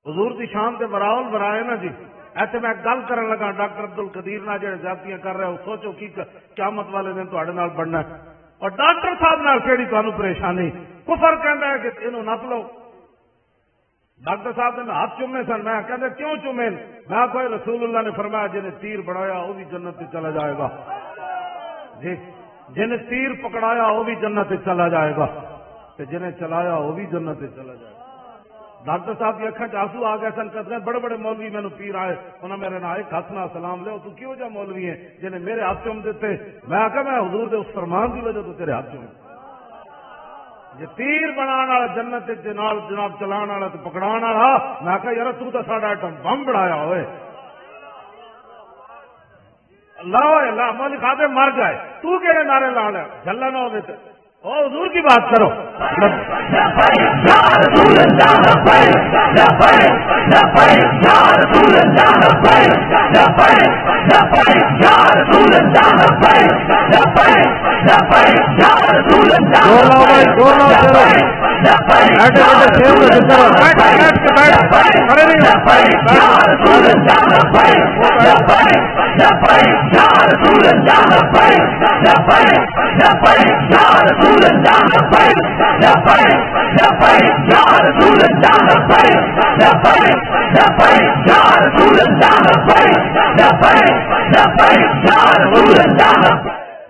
حضور دی شان تے براول برائے نا جی. ایتھے میں گل کرن لگا ڈاکٹر عبد القدیر نال جڑے زیادتیاں کر رہے ہو سوچو کی قیامت والے دن تہاڈے نال بننا ہے. اور ڈاکٹر صاحب نال کیڑی تانوں پریشانی؟ کفر کہندا ہے کہ اینوں نپ لو. ڈاکٹر صاحب نے ہاتھ چومے سن. میں کہندے کیوں چومے؟ میں کوئی رسول اللہ نے فرمایا جنہیں تیر بڑھایا وہ بھی جنت میں چلا جائے گا. جی جنہیں تیر پکڑایا وہ بھی جنت میں چلا جائے گا تے جنہیں چلایا وہ بھی جنت میں چلا جائے گا. ڈاکٹر صاحب کی اکھاں آنسو آ گئے سن. کہتے ہیں بڑے بڑے مولوی مینوں پیر آئے انہوں نے میرے نال ایک ہاتھ نال سلام لے. تو کیوں جا مولوی ہیں جنہیں میرے ہاتھ چوم دیتے؟ میں آخا میں حضور دے اس فرمان کی وجہ تو تیرے ہاتھ چوم. جی تیر بنان والا جنت نال جناب چلان والا تو پکڑان والا. میں آخا یار تو ساڈا ایٹم بم بنایا ہوئے. اللہ اللہ مول کھاتے مر جائے تو کہڑے نعرے لا لے جلا نہ ہوے تے او حضور کی بات کرو.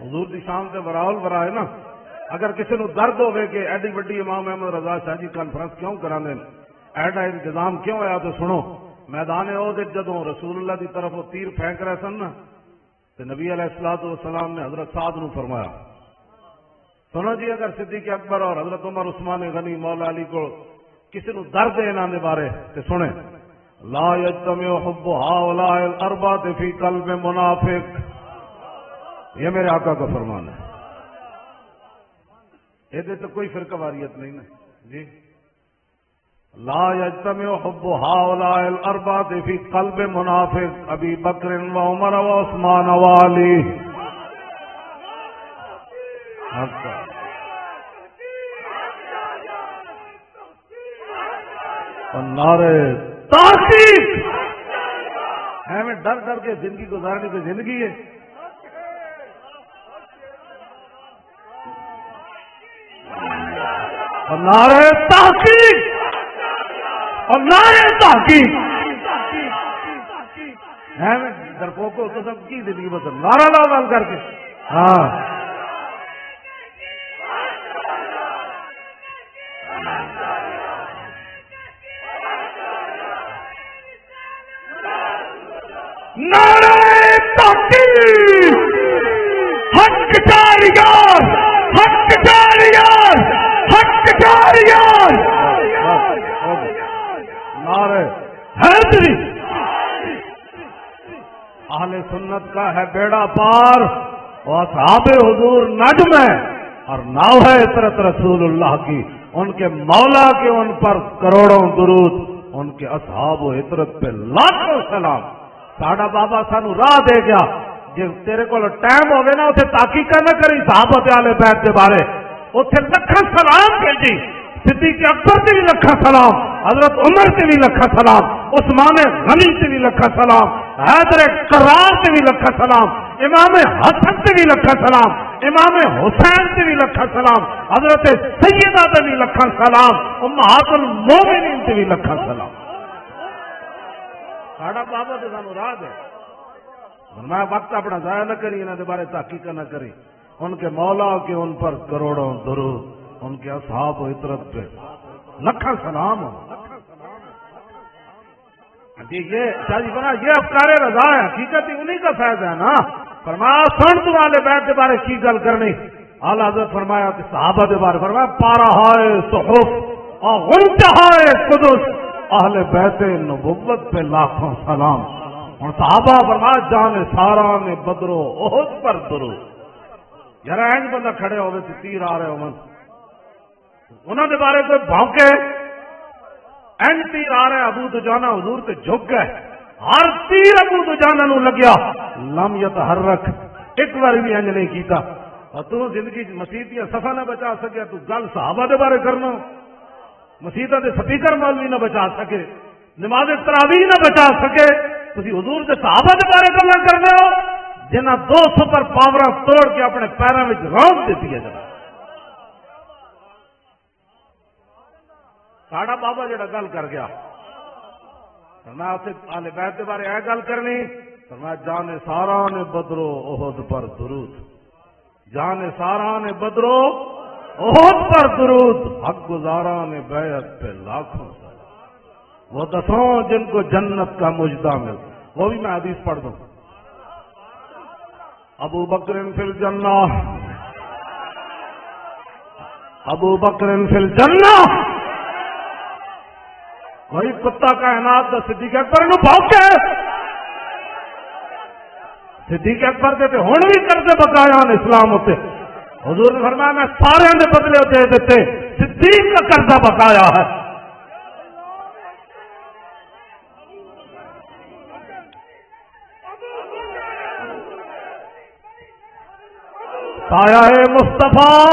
حضور دی شان تے وراول ورا ہے نا. اگر کسی نو درد ہوے کہ ایڈی وڈی امام احمد رضا شاہ جی کانفرنس کیوں کرانے ایڈا انتظام کیوں ہوا تو سنو. میدان عہد جدوں رسول اللہ دی طرف وہ تیر پھینک رہے سن نا تو نبی علیہ الصلوۃ والسلام نے حضرت سعد نو فرمایا سنو جی اگر صدیق اکبر اور حضرت عمر عثمان غنی مولا علی کو کسی نو درد ہے انہاں دے بارے تے سنے لا یجتمع حب هؤلاء الاربعة فی قلب منافق. یہ میرے آقا کا فرمان ہے. یہ تو کوئی فرقہ واریت نہیں نا جی. لا یجتمع حب هؤلاء الاربعة فی قلب منافق ابی بکر و عمر و عثمان و علی. نعرے تحقیق ہمیں ڈر ڈر کے زندگی گزارنے کی زندگی ہے. اور نعرے تحقیق اور نعرے تحقیق ہمیں ڈرپوکو تو سب کی زندگی بس نعرہ لاؤ کر کے. ہاں نعرہ تحقیق حق جاریار حق جاریار حق جاریار نعرہ حیدری. اہل سنت کا ہے بیڑا پار اور اصحاب حضور نجم ہے اور ناو ہے عطرت رسول اللہ کی. ان کے مولا کے ان پر کروڑوں درود ان کے اصحاب و عطرت پہ لاکھوں سلام. ساڈا بابا سانو راہ دے گیا. جی تیرے کو ٹائم ہوگا نا اتنے تحقیق نہ کری صحابت والے بیت کے بارے اتنے لکھاں سلام بھیجی. صدیق اکبر سے بھی لکھاں سلام, حضرت عمر سے بھی لکھاں سلام, عثمان غنی سے بھی لکھاں سلام, حیدر کرار سے بھی لکھاں سلام, امام حسن سے بھی لکھاں سلام, امام حسین سے بھی لکھاں سلام, حضرت سیدہ سے بھی لکھاں سلام, امہات المومنین سے بھی لکھاں سلام. ساڈا بابا تو سانو راہ دے. میں وقت اپنا ضائع نہ کری انہوں کے بارے تحقیق نہ کری. ان کے مولا کے ان پر کروڑوں درود ان کے اصحاب و عطرت پہ لکھاں سلام. جی یہ شاہی بنا یہ افکار رضا ہے, حقیقت ہی انہی کا فیض ہے نا. فرمایا سن تو والے بیت کے بارے کی گل کرنی. اعلیٰ حضرت فرمایا کہ صحابہ کے بارے فرمایا پارا ہائے صحف اور غنچہ ہائے قدس اہل بیت نبوت پہ لاکھوں سلام. اور صحابہ فرمایا جان سارا نے بدرو احد پر درود. یار اینج بندہ کھڑے ہوئے تو تیر آ رہے ہو انہوں نے بارے کوئی بھونکے اینج تیر آ رہے ابو دجانہ حضور تے جھک گئے. ہر تیر ابو دجانہ نو لگیا لم یتحرک ایک بار بھی اینج نہیں کیتا. اور تو زندگی مسیح دیا صفحہ نہ بچا سکے تو گل صحابہ دے بارے کرنا مسیحا دے سپیکر مولوی نہ بچا سکے نماز تراویح نہ بچا سکے تسی حضور دے صحابہ دے بارے گلاں کرنے ہو جنہاں 2 سپر پاوراں توڑ کے اپنے پیراں وچ رونق دتی ہے جناب ساڈا بابا جڑا گل کر گیا فرمایا اہل بیت کے بارے گل کرنی فرمایا جان سارا نے بدرو احد پر درود جان سارا نے بدرو احد پر درود حق گزارا نے بیعت پہ لاکھوں وہ 10 جن کو جنت کا مجدہ مل وہ بھی میں حدیث پڑھ دوں ابو بکر فی الجنہ ابو بکر فی الجنہ وہی کتا کائنات دا صدیق اکبر نو بھوکے صدیق اکبر دے ہن بھی کرتے بقایا اسلام ہوتے حضور نے فرمایا میں سارے دے بدلے دے دیتے صدیق کا قرضہ بقایا ہے سایہ مصطفیٰ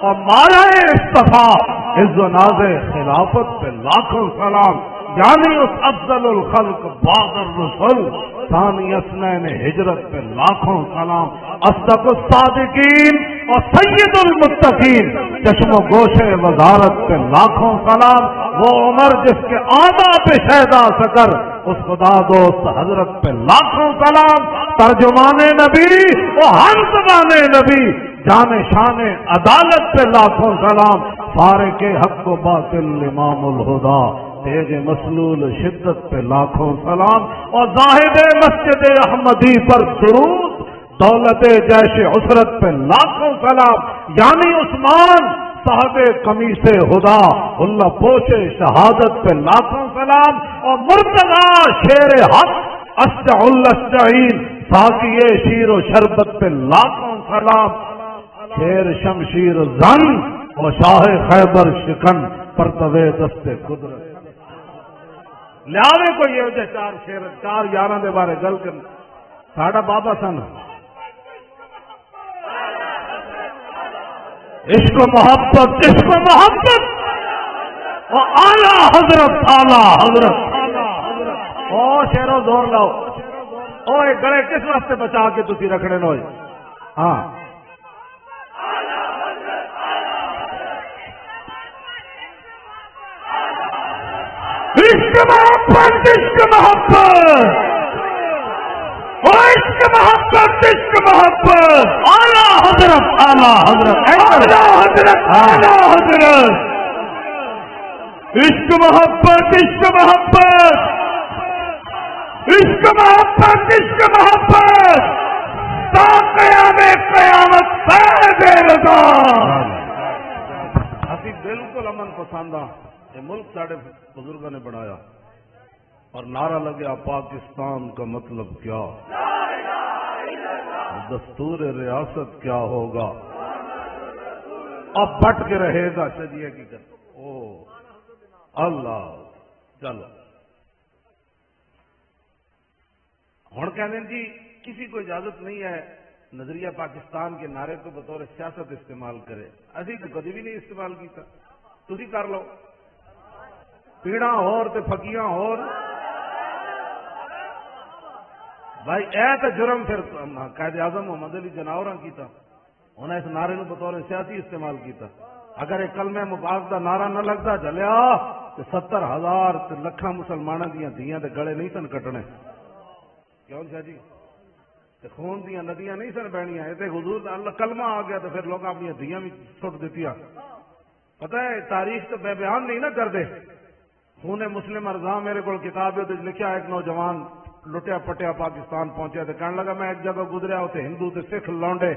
اور مایہ اصطفیٰ عز و ناز خلافت پہ لاکھوں سلام یعنی اس افضل الخلق بعد الرسل ثانی اثنین ہجرت پہ لاکھوں سلام اصدق الصادقین اور سید المتقین چشم و گوش وزارت پہ لاکھوں سلام وہ عمر جس کے آدھا پہ شہدا سکر اس خدا دوست حضرت پہ لاکھوں سلام ترجمان نبی وہ ہر زبان نبی جان شان عدالت پہ لاکھوں سلام فارق حق و باطل امام الہدا تیج مسلول شدت پہ لاکھوں سلام اور زاہد مسجد احمدی پر درود دولت جیش عسرت پہ لاکھوں سلام یعنی عثمان صاحب قمیص ہدا اللہ پوش شہادت پہ لاکھوں سلام اور مرتضی شیر حق اشجع الاشجعین ساقی شیر و شربت پہ لاکھوں سلام شیر شمشیر زن اور شاہ خیبر شکن پرتوے دست قدرت لیاوے کو یہ چار شیر 4 یاراں دے بارے گل کر ساڈا بابا سن عشق و محبت اور اعلیٰ حضرت او شیرو زور لاؤ او گڑے کس واسطے بچا کے تسی رکھنے نو ہاں عشق محبت اعلیٰ حضرت عشق محبت تا قیامت اسی بالکل امن پسند ہاں یہ ملک ساڑھے بزرگوں نے بنایا اور نعرہ لگیا پاکستان کا مطلب کیا دستور ریاست کیا ہوگا اب بٹ کے رہے گا چلیے کی کر او اللہ چلو ہوں کہنے جی کسی کو اجازت نہیں ہے نظریہ پاکستان کے نعرے کو بطور سیاست استعمال کرے اسی تو کبھی بھی نہیں استعمال کیتا تسی کر لو پیڑاں ہور تے پھکیاں ہور بھائی اے تو جرم پھر قائد اعظم محمد علی جناوراں کیتا انہیں اس نعرے کو بطور سیاسی استعمال کیتا اگر ایک کلمہ مبارک دا نعرہ نہ لگتا جلیا تو 70,000 تے لکھاں مسلماناں دیاں دھیاں دے گڑے نہیں سن کٹنے کیوں شاہ جی تے خون دیاں ندیاں نہیں سن بہنیاں یہ تے حضور دا اللہ کلمہ آ گیا تو پھر لوگ اپنی دھیاں بھی سٹ دیتیاں پتہ ہے تاریخ تو بے بیان نہیں نہ کر دے خون مسلم ارزاں میرے کو کتاب ہے لکھا ایک نوجوان لٹیا پٹیا پاکستان پہنچیا تو کہنے لگا میں ایک جگہ گزریا اتنے ہندو تے سکھ لونڈے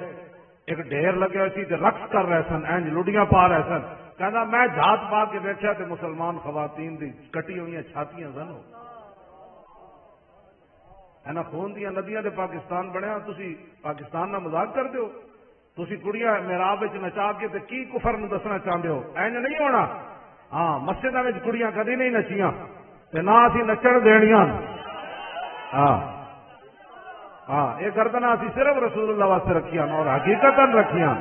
ایک ڈھیر لگے ہوئے تے رقص کر رہے سن اینج لڈیاں پا رہے سن کہنا میں جھات پا کے دیکھا تے مسلمان خواتین دی کٹی ہوئی چھاتیاں سن ہے نا خون دیا ندیاں دے پاکستان بنیا تسی پاکستان نہ مذاق کر دیو تسی کڑیاں محراب وچ نچا کے تے کی کفر نو دسنا چاہندے ہو اینج نہیں ہونا ہاں مسجداں وچ کڑیاں کدی نہیں نچیاں تے نہ اسی نچن دینیاں ہاں ہاں یہ گردنا اسی صرف رسول اللہ واسطے رکھیاں اور حقیقت رکھیاں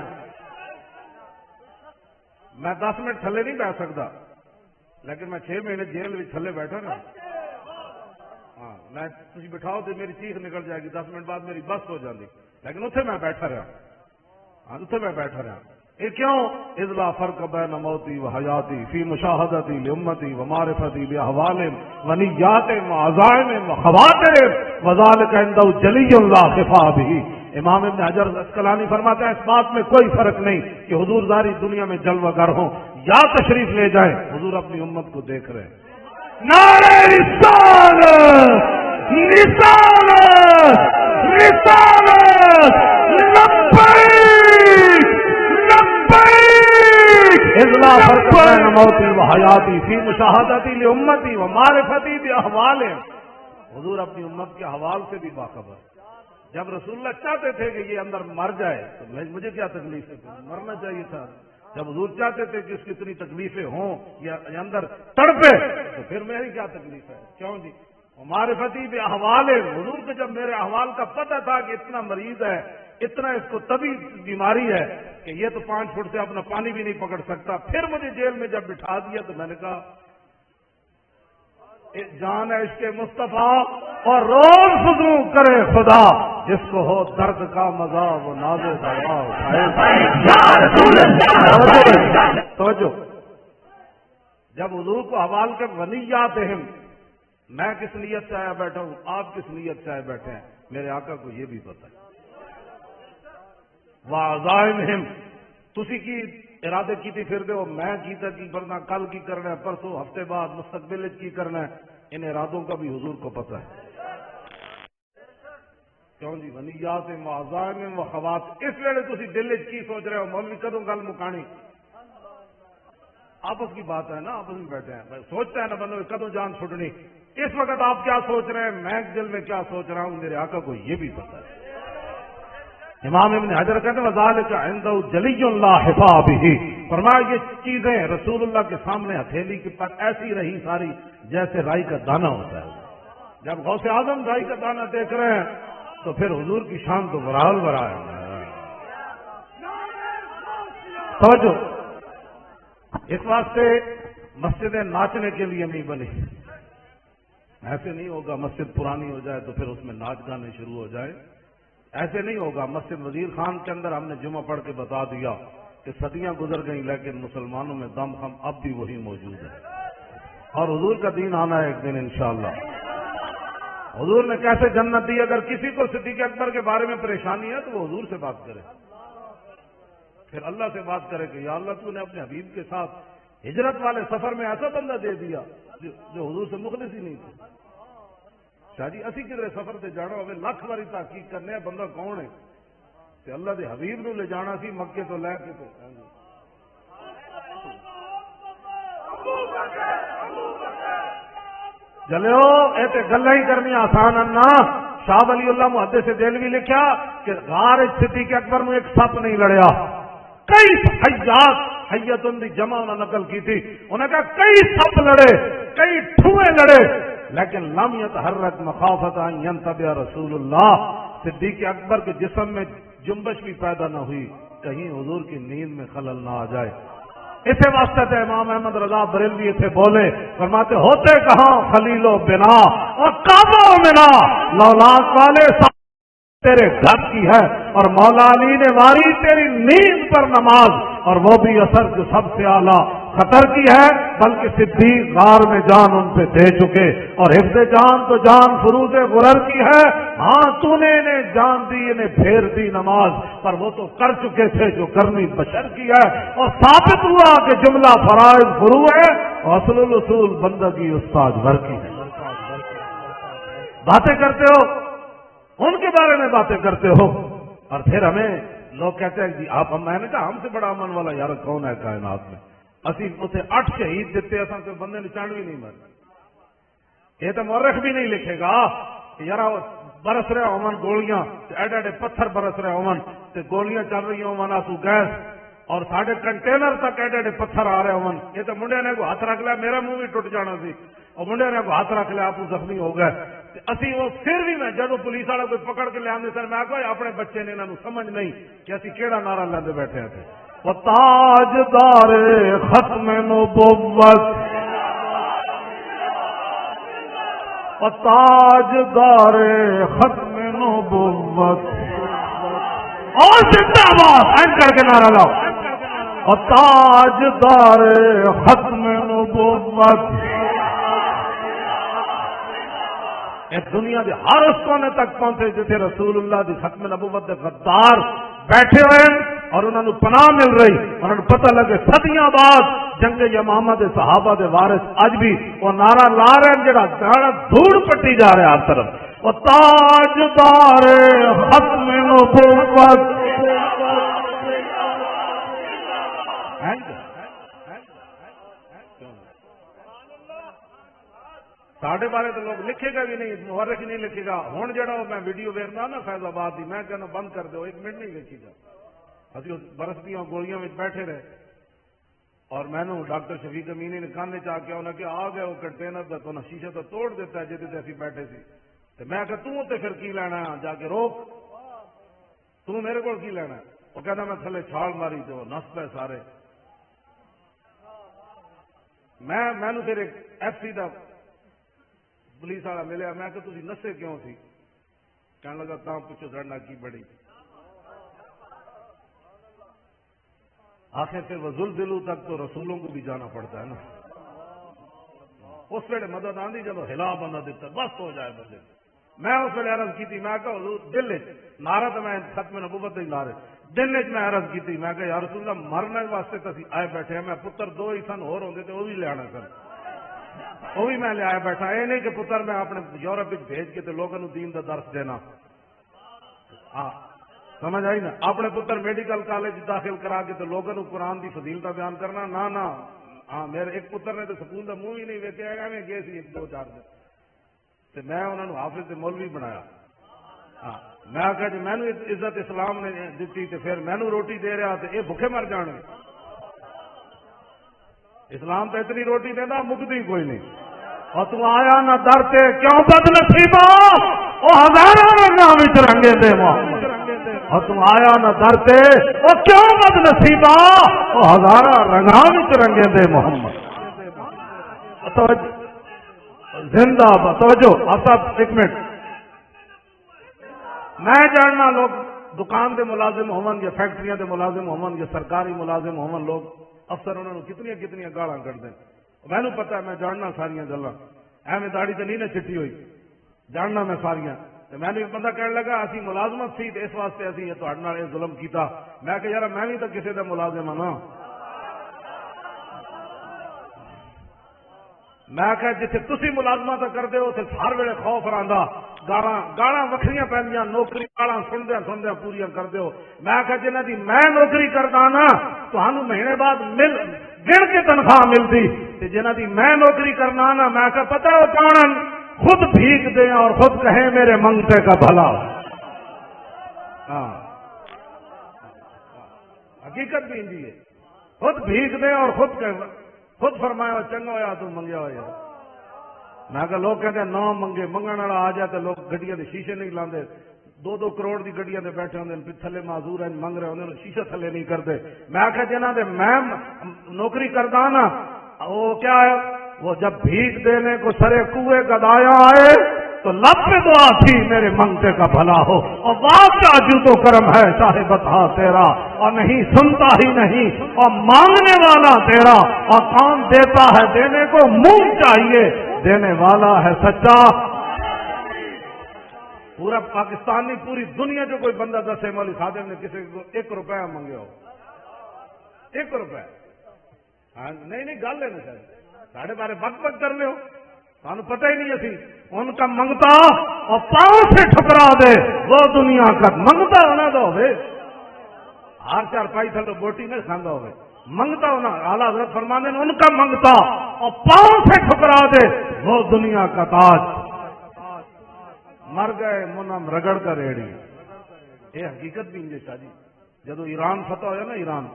میں 10 منٹ تھلے نہیں بیٹھ سکتا لیکن میں 6 مہینے جیل میں تھلے بیٹھا نا ہاں میں تھی بٹھاؤ تو میری چیخ نکل جائے گی، 10 منٹ بعد میری بس ہو جاتی، لیکن اتنے میں بیٹھا رہا، ہاں اتنے میں بیٹھا رہا۔ یہ کیوں؟ اذلا فرق بین موتی و حیاتی فی مشاہدتی لامتی و معرفتی باحوال و نیات و عزائم و خواتر وذالک عنده جلی لا خفا به۔ امام ابن حجر اسقلانی فرماتے ہیں اس بات میں کوئی فرق نہیں کہ حضور ظاہری دنیا میں جلوہ گر ہوں یا تشریف لے جائیں، حضور اپنی امت کو دیکھ رہے ہیں۔ نعرہ رسالت رسالت رسالت لبیک لبیک اذلا فرق بین موتی و حیاتی فی مشاہدتی لامتی و معرفتی باحوال۔ حضور اپنی امت کے حوال سے بھی باخبر۔ جب رسول اللہ چاہتے تھے کہ یہ اندر مر جائے تو مجھے کیا تکلیف ہے، مرنا چاہیے تھا۔ جب حضور چاہتے تھے کہ اس کی اتنی تکلیفیں ہوں یا اندر تڑپے تو پھر میری کیا تکلیف ہے؟ کیوں جی؟ معرفتی باحوال، حضور کو جب میرے احوال کا پتہ تھا کہ اتنا مریض ہے، اتنا اس کو طبی بیماری ہے کہ یہ تو 5 فٹ سے اپنا پانی بھی نہیں پکڑ سکتا، پھر مجھے جیل میں جب بٹھا دیا تو میں نے کہا جان ہے عشق مصطفیٰ اور روز فضو کرے خدا، جس کو ہو درد کا مزہ وہ ناز دوا اٹھائے۔ توجہ، جب حضور کو حوال کے ونیات ہیں، میں کس نیت سے آیا بیٹھا ہوں، آپ کس نیت سے آئے بیٹھے ہیں، میرے آقا کو یہ بھی پتہ ہے۔ وعزائمہم، تسی کی ارادے کیتی پھر دے میں کیتا کی کرنا، کل کی کرنا ہے، پرسوں، ہفتے بعد، مستقبل کی کرنا ہے، ان ارادوں کا بھی حضور کو پتہ ہے۔ کیوں جی؟ ونیات وعزائم و خوات، اس ویلے تسی دل وچ کی سوچ رہے ہو مولوی کدوں گل مکانی؟ آپس کی بات ہے نا، آپس میں بیٹھے ہیں، سوچتا ہے نا بندوں کدوں جان چھٹنی۔ اس وقت آپ کیا سوچ رہے ہیں، میں دل میں کیا سوچ رہا ہوں، میرے آقا کو یہ بھی پتہ ہے۔ امام ابن حجر کہتے ہیں وذالک عنده جلی لا خفا به، فرمایا یہ چیزیں رسول اللہ کے سامنے ہتھیلی کے پر ایسی رہی ساری جیسے رائی کا دانہ ہوتا ہے۔ جب غوث اعظم رائی کا دانہ دیکھ رہے ہیں تو پھر حضور کی شان تو برحال برا ہے۔ توجہ، اس واسطے مسجدیں ناچنے کے لیے نہیں بنی، ایسے نہیں ہوگا مسجد پرانی ہو جائے تو پھر اس میں ناچ گانے شروع ہو جائے، ایسے نہیں ہوگا۔ مسجد وزیر خان کے اندر ہم نے جمعہ پڑھ کے بتا دیا کہ صدیاں گزر گئیں لیکن مسلمانوں میں دم خم اب بھی وہی موجود ہے، اور حضور کا دین آنا ہے ایک دن انشاءاللہ۔ حضور نے کیسے جنت دی؟ اگر کسی کو صدیق اکبر کے بارے میں پریشانی ہے تو وہ حضور سے بات کرے، پھر اللہ سے بات کرے کہ یا اللہ تو نے اپنے حبیب کے ساتھ ہجرت والے سفر میں ایسا بندہ دے دیا جو حضور سے مخلص ہی نہیں تھے۔ شاہ جی اسی کدھر سفر سے جانا ہوئے لکھ باری تحقیق کرنے بندہ کون ہے، کہ اللہ دے حبیب نو لے جانا سی مکے تو لے کے تو جلو اے تے گلاں ہی کرنی آسان نا۔ شاہ ولی اللہ محدث دہلوی لکھیا کہ غار صدیق اکبر میں ایک سپ نہیں لڑیا، کئی حیات، حیتن دی جمع انہوں نے نقل کی تھی، انہوں نے کہا کئی سپ لڑے، کئی ٹھوئے لڑے، لیکن لم یتحرک مخافت ان ینتبع رسول اللہ، صدیق اکبر کے جسم میں جنبش بھی پیدا نہ ہوئی کہیں حضور کی نیند میں خلل نہ آ جائے۔ اسے واسطے تھے امام احمد رضا بریلوی اسے بولے، فرماتے ہوتے کہاں خلیل و بنا اور کعبہ و منا، لولاک والے تیرے گھر کی ہے، اور مولا علی نے واری تیری نیند پر نماز، اور وہ بھی اثر جو سب سے اعلیٰ خطر کی ہے، بلکہ صدیق غار میں جان ان پہ دے چکے، اور حفظ جان تو جان فروز غرر کی ہے۔ ہاں تو نے انہیں جان دی، انہیں پھیر دی نماز، پر وہ تو کر چکے تھے جو کرنی بشر کی ہے، اور ثابت ہوا کہ جملہ فرائض فرو ہے، اصل الاصول بندگی استاد بھر کی ہے۔ باتیں کرتے ہو ان کے بارے میں، باتیں کرتے ہو، اور پھر ہمیں لوگ کہتے ہیں جی آپ، میں نے کہا ہم سے بڑا امن والا یار کون ہے کائنات میں؟ اسی اتنے 8 شہید دیتے، اصل کوئی بندے نے چانڈ بھی نہیں مر، یہ تو مورخ بھی نہیں لکھے گا کہ یار برس رہے امن گولیاں، ایڈے ایڈے پتھر برس رہے امن، گولیاں چل رہی امن، آسو گیس، اور سارے کنٹینر تک ایڈے ایڈے پتھر آ رہے امن، یہ تو منڈے نے کو ہاتھ رکھ لیا، میرا منہ بھی ٹوٹ جانا سی، اور منڈے نے کو ہاتھ رکھ لیا، آپ زخمی ہو گئے۔ اسی وہ پھر بھی میں جب پولیس والا کوئی پکڑ کے لے آتے سر میں آخو اپنے بچے نے انہوں سمجھ نہیں کہ اسی کیڑا نعرہ لیندے بیٹھے تھے، وہ تاجدار ختم نبوت اور تاجدار ختم نبوت اور زندہ باد این کر کے نعرہ لاؤ اور تاجدار ختم نبوت اس دنیا کے ہر اس کونے تک پہنچے جتنے رسول اللہ دی ختم نبوت دے غدار بیٹھے ہوئے اور انہوں نے پناہ مل رہی اور انہوں نے پتہ لگے صدیاں بعد جنگ یمامہ دے صحابہ دے وارث اج بھی وہ نعرہ لا رہے ہیں جڑا گاڑا دھوڑ پٹی جا رہا ہے ہر طرف وہ تاجدار ختم نبوت ساڈے بارے تو لوگ لکھے گا بھی نہیں مورخ نہیں لکھے گا ہوں جڑا میں ویڈیو ویکھنا نا فیض آباد کی میں کہنا بند کر دو 1 منٹ نہیں ویکھی گا ابھی برف دیا گولیاں میں بیٹھے رہے اور میں نے ڈاکٹر شفیق امینی نے کانے چاہ کے انہیں کہ آ گئے وہ کنٹینر کا تو شیشہ تو توڑ دیتا ہے جی اسی بیٹھے سی تو میں کہ تو پھر کی لینا ہے جا کے روک تو میرے کو کی لینا ہے وہ کہنا میں تھلے چھال ماری تو نس پہ سارے میں پھر ایک ایف سی کا پولیس والا ملیا میں کہ تھی نسے کیوں تھی کہنے لگا تاں پوچھو لڑنا کی بڑی آخر پھر وہ زلزلوں تک تو رسولوں کو بھی جانا پڑتا ہے نا اس ویلے مدد آندی جب ہلا بندہ دیتا بس ہو جائے بندے میں اس ویلے عرض کی تھی میں کہ دل نعرہ تو میں ختم نبوت نہیں لا رہے دل میں عرض کی تھی میں کہ یا رسول اللہ مرنے واسطے تو آئے بیٹھے ہیں میں پتر 2 ہی سن ہور ہوندے تے وہ بھی لے آنا سن وہ بھی میں لے آیا بیٹھا یہ نہیں کہ پتر میں اپنے یورپ بھیج کے لوگوں کو دین کا درس دینا ہاں سمجھ آئی نا اپنے پتر میڈیکل کالج داخل کرا کے لوگوں کو قرآن کی فضیلت بیان کرنا نہ ہاں میرے ایک پتر نے تو سکول کا منہ ہی نہیں ویکیا میں گئے سی 2-4 دن تو میں انہوں نے حافظ مولوی بنایا ہاں میں آخیا جی مینو عزت اسلام نے دیتی تو پھر مینو روٹی دے رہا تو یہ بھوکے مر جان گے اسلام تو اتنی روٹی دینا مکتی کوئی نہیں اور تو آیا نہ ڈرتے کیوں بد نصیبا وہ ہزاروں رنگاں رنگے دے اور تم آیا نہ ڈرتے وہ کیوں بد نصیبا وہ ہزاروں رنگاں رنگے دے محمد زندہ توجہ آپ 1 منٹ میں جاننا لوگ دکان دے ملازم ہون یا فیکٹریاں دے ملازم ہون یا سرکاری ملازم ہون لوگ افسر انہوں نے کتنی گالاں کر دیں میں نے پتا میں جاننا ساریا گلا ایویں داڑھی تو نہیں نہ چٹی ہوئی جاننا میں ساریا میں نے بندہ کہنے لگا اسی ملازمت سی اس واسطے اسی یہ ظلم کیتا میں کہ یار میں بھی تو کسی کا ملازم ہوں نا میں کہ جتنے تسی ملازمت کرتے ہو اتنے ہر ویلے خوف رہا گالاں وکھریاں پہنیا نوکری گالاں سندیا پوریا کرتے ہو میں کہ جنہ دی میں نوکری کرتا نا تو مہینے بعد گن کے تنخواہ ملتی جنہ دی میں نوکری کرنا نا میں کہ پتہ ہو کون خود بھیگ دیں اور خود کہیں میرے منگتے کا بھلا ہاں حقیقت بھی انجی ہے خود بھیگ دیں اور خود فرمایا چنگا ہوا تو منگیا ہوا یار میں کہ لوگ کہتے ہیں 9 منگے منگن والا آ جائے تو لوگ گڈیاں دے شیشے نہیں لاندے 2-2 کروڑ دی گڈیاں دے بیٹھے ہوندے تھلے معذور ہیں منگ رہے ہوندے شیشہ تھلے نہیں کرتے میں کہ جنہاں دے میں نوکری کردا نا وہ کیا ہے وہ جب بھیک دینے کو سرے کنویں کا دایا آئے تو لب پہ دعا تھی میرے منگتے کا بھلا ہو اور باپ کا جو تو کرم ہے چاہے بتا تیرا اور نہیں سنتا ہی نہیں اور مانگنے والا تیرا اور کون دیتا ہے دینے کو منہ چاہیے دینے والا ہے سچا پورا پاکستانی پوری دنیا جو کوئی بندہ دسے مولوی صادق نے کسی کو 1 روپیہ مانگے ہو 1 روپیہ نہیں گل ہے نا سارے بارے بک کر لو سانو پتہ ہی نہیں اسی ان کا منگتا اور پاؤں سے ٹھکرا دے وہ دنیا کا منگتا ہونا تو ہوئے ہر 4 پائی تھا تو بوٹی نہیں کھانا ہوئے منگتا ہونا اعلیٰ حضرت فرمانے ان کا منگتا اور پاؤں سے ٹھکرا دے وہ دنیا کا تاج مر گئے منم رگڑ کا ریڑی یہ حقیقت بھی انجے شاہ جی جدو ایران فتح ہوا نا ایران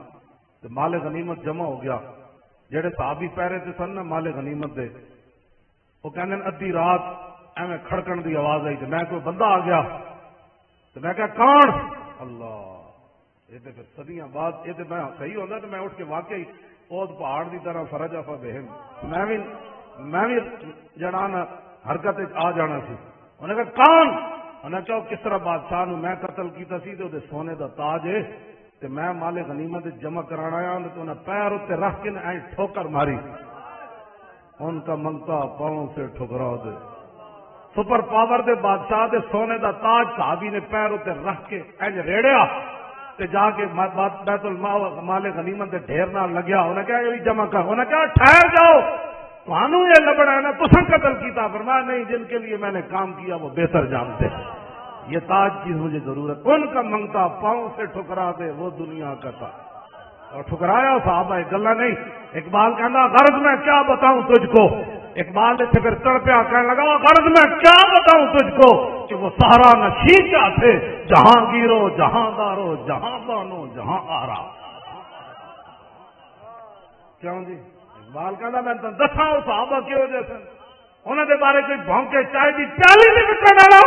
تو مال غنیمت جمع ہو گیا جڑے صحابی پہرے تھے سن نا مال غنیمت دے وہ کہنے ادھی رات ایویں کھڑکن دی آواز آئی تو میں کوئی بندہ آ گیا تو میں کہا کون اللہ یہ تو پھر صدیاں بعد یہ تو میں صحیح ہوتا تو میں اٹھ کے واقعی پود پہاڑ دی طرح فرج افا بہم میں بھی جڑانا حرکت آ جانا سی. انہیں کہا کون؟ انہیں کہا کس طرح بادشاہ نو میں قتل کیتا سی تے سونے دا تاج ہے تے میں مال غنیمت جمع کرانا آیا تے انہیں پیر اتنے رکھ کے این ٹھوکر ماری. ان کا منگتا پاؤں سے ٹھکرا دے. سپر پاور دے بادشاہ دے سونے دا تاج صحابی نے پیر اتنے رکھ کے این ریڑیا تے جا کے بیت المال غنیمت دے ڈھیر نال لگیا. انہیں کہا یہ جمع کر. انہیں کہا ٹھہر جاؤ تمہوں یہ لبڑا ہے نا تسن قتل کیتا. فرمایا نہیں جن کے لیے میں نے کام کیا وہ بہتر جانتے ہیں. یہ تاج کی مجھے ضرورت. ان کا منگتا پاؤں سے ٹھکرا دے وہ دنیا کا تھا. اور ٹھکرایا صحابہ گلا نہیں. اقبال کہنا غرض میں کیا بتاؤں تجھ کو. اقبال نے پھر تڑپیا کہنے لگا غرض میں کیا بتاؤں تجھ کو کہ وہ سہارا نشیں کیا تھے جہاں گیرو جہاں دارو جہاں بانو جہاں آرا. کیوں جی اقبال کہنا میں دساں صحابہ کی وجہ سے انہوں نے بارے کوئی بھونکے چائے کی پیالی نہیں بکنے ڈالا.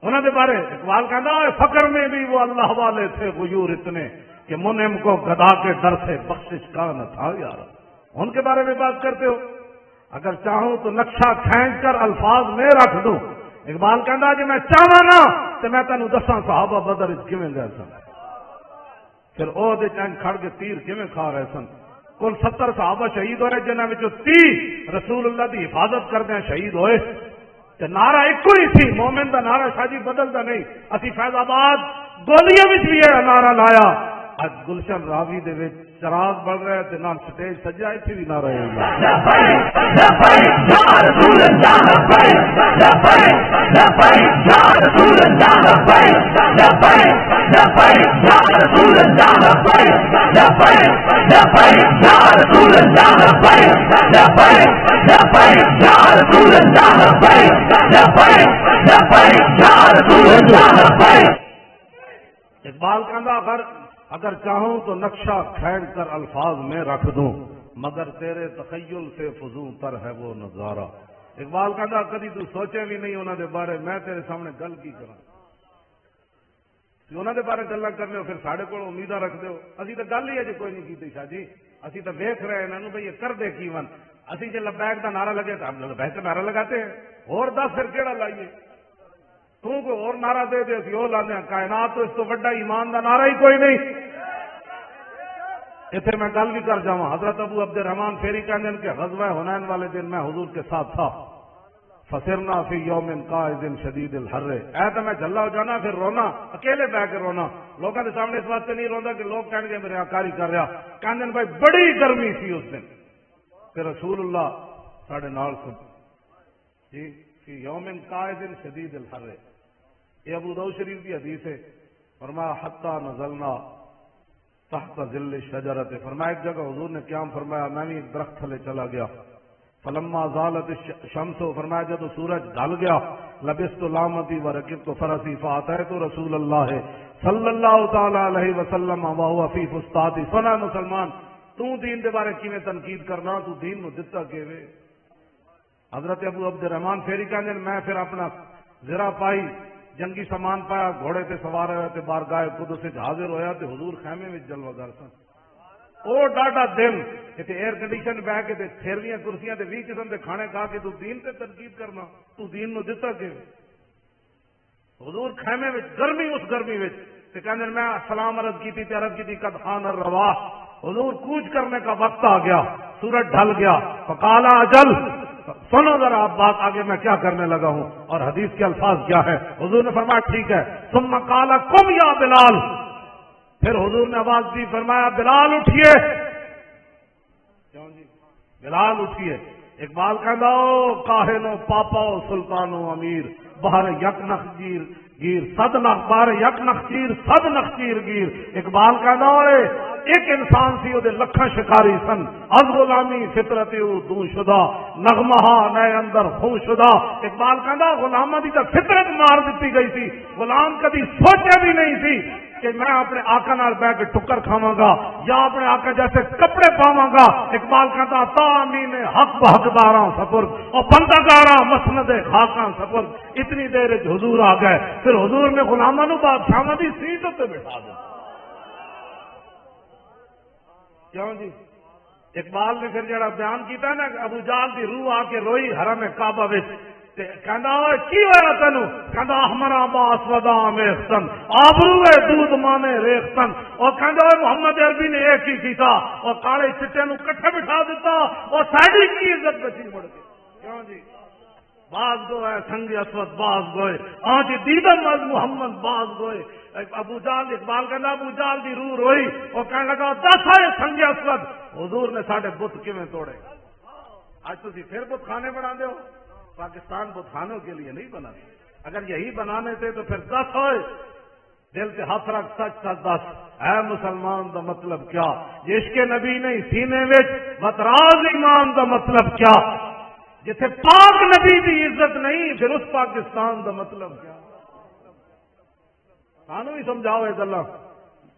انہوں نے بارے اقبال کہنا فقر میں بھی وہ اللہ والے تھے غیور اتنے کہ منعم کو گدا کے ڈر سے بخشش کا نہ تھا یار. ان کے بارے میں بات کرتے ہو. اگر چاہوں تو نقشہ کھینچ کر الفاظ میں رکھ دوں. اقبال کہنا کہ میں چاہوں نا تو میں تینوں دساں صحابہ بدر کیویں گئے سن. پھر او دے چین کھڑ کے تیر کیویں کھا رہے سن. کل 70 صحابہ شہید ہوئے جنہاں وچوں 30 رسول اللہ دی حفاظت کردے شہید ہوئے. تے نعرہ ایک ہی سی مومن دا نعرہ شاجی بدلدا نہیں. اسی فیض آباد گولیاں وچ بھی یہ نعرہ لایا. اج گلشن راوی دے وچ چراغ بڑھ رہا ہے تے نال سٹیج سجا ایتھے بھی نعرہ ہے اقبال کہندا اگر چاہوں تو نقشہ کھینچ کر الفاظ میں رکھ دوں مگر تیرے تخیل سے فضوں تر ہے وہ نظارہ. اقبال کہندا کدی تو سوچے بھی نہیں انہوں دے بارے میں تیرے سامنے گل کی کراں. انہوں دے بارے گلاں کرنے ہو پھر ساڈے کول امیداں رکھدے ہو. اسی تو گل ہی اجے کوئی نہیں کیتی شاہ جی. اسی تو ویکھ رہے ہیں انہوں بھئی یہ کردے کی ون. اسی جے لبیک دا نعرہ لگے تو ہم لبیک کا نعرہ لگاتے ہیں. اور دس پھر کیڑا لائیے تو کوئی اور نعرہ دے دے اسی وہ لانے. کائنات تو اس تو بڑا ایمان دا نعرہ ہی کوئی نہیں. اتنے میں گل بھی کر جاؤں. حضرت ابو عبد الرحمان فیری کہتے ہیں کہ غزوہ حنین والے دن میں حضور کے ساتھ تھا. فسرنا فی یوم قائد شدید الحر. اے تو میں جھلا ہو جانا پھر رونا اکیلے بیٹھ کے رونا. لوگوں کے سامنے اس واسطے نہیں روندا کہ لوگ کہیں گے میرے آکاری کر رہا. کہتے ہیں بھائی بڑی گرمی تھی اس دن. پھر رسول اللہ ساڑھے نال سن جی فی یوم قائد شدید الحر. یہ ابو داؤد شریف کی حدیث ہے. فرمایا حتی نزلنا تحت ظل شجرت. فرمایا ایک جگہ حضور نے قیام فرمایا میں بھی ایک درخت تھلے چلا گیا. فلما زالت الشمس. فرمایا جب سورج ڈھل گیا لبست لامتی ورکبت فرسی فاتیت رسول اللہ صلی اللہ تعالی علیہ وسلم وهو فی فسطاط. سنا مسلمان تو دین دے بارے کیویں تنقید کرنا تو دین نو دتا کیویں. حضرت ابو عبد الرحمان فیری کہندے میں پھر اپنا زرہ پائی جنگی سامان پایا گھوڑے تے سوار ہوا تے بارگاہ قدس سے حاضر ہویا تے حضور خیمے میں جلوہ گر سن. او ڈاڈا دن تے ایئر کنڈیشن بہ کے تے پھیرلیاں کرسیاں تے 20 قسم دے کھانے کھا کے تو دین تے تنقید کرنا تو دین نو دتا کہ حضور خیمے میں گرمی اس گرمی وچ تے کہندے میں سلام عرض کیتی تے عرض کیتی قد خان الرواح. حضور کوچ کرنے کا وقت آ گیا. سورج ڈھل گیا. فقالا اجل. سنو ذرا آپ بات آگے میں کیا کرنے لگا ہوں اور حدیث کے الفاظ کیا ہے. حضور نے فرمایا ٹھیک ہے. ثم قال قم یا بلال. پھر حضور نے آواز دی فرمایا بلال اٹھیے. کیوں جی بلال اٹھیے. اقبال کہندا کاہنو پاپا سلطانو امیر باہر یک نخجیر گیر صد نخ باہر یک نخچیر صد نخچیر گیر. اقبال کہندا ایک انسان سی وہ لکھاں شکاری سن. از غلامی فطرت دوں شدہ نغمہا نئے اندر خون شدہ. اقبال کہندا غلاماں دی تے فطرت مار دیتی گئی تھی. غلام کبھی سوچے بھی نہیں تھی کہ میں اپنے آقا نال بیٹھ کے ٹکر کھاواں گا یا اپنے آقا جیسے کپڑے پاواں گا. اقبال کہتا تامین حق بحقداراں سپرد اور بندگاراں مسند خاکاں سپرد. اتنی دیر حضور آ گئے. پھر حضور نے غلاماں نو بادشاہاں دی سیٹ تے بٹھا دیا. کیوں جی اقبال نے پھر جڑا بیان کیتا نا کہ ابو جہل دی روح آ کے روئی حرم کعبہ وچ تے کہندا اوے کی ہویا تینو؟ کہندا احمرا با اسودا میختن آبروے دودھ مانے ریختن. او کہندا اوے محمد عربی نے ایک ہی کیتا اور کالے چٹے نو کٹھے بٹھا دیتا اور ساڈی کی عزت بچی مڑ کے. کیوں جی باز گو ہے سنگ اسود باز گوئے آج دیدم از محمد باز گوئے. ابو جہل اقبال کہنا ابو جہل دی روح روئی اور کہنے لگا دس آئے سنگ اسود حضور نے ساڈے بت کیویں توڑے. آج تسی پھر بت خانے بنا دے ہو. پاکستان بت خانوں کے لیے نہیں بنا. اگر یہی بنانے تھے تو پھر دس ہوئے. دل سے ہاتھ رکھ سچ سچ دس اے مسلمان دا مطلب کیا؟ عشق نبی نہیں سینے وچ بتراز ایمان دا مطلب کیا؟ جتھے پاک نبی دی عزت نہیں پھر اس پاکستان دا مطلب کیا؟ سانو بھی سمجھاؤ یہ گلا.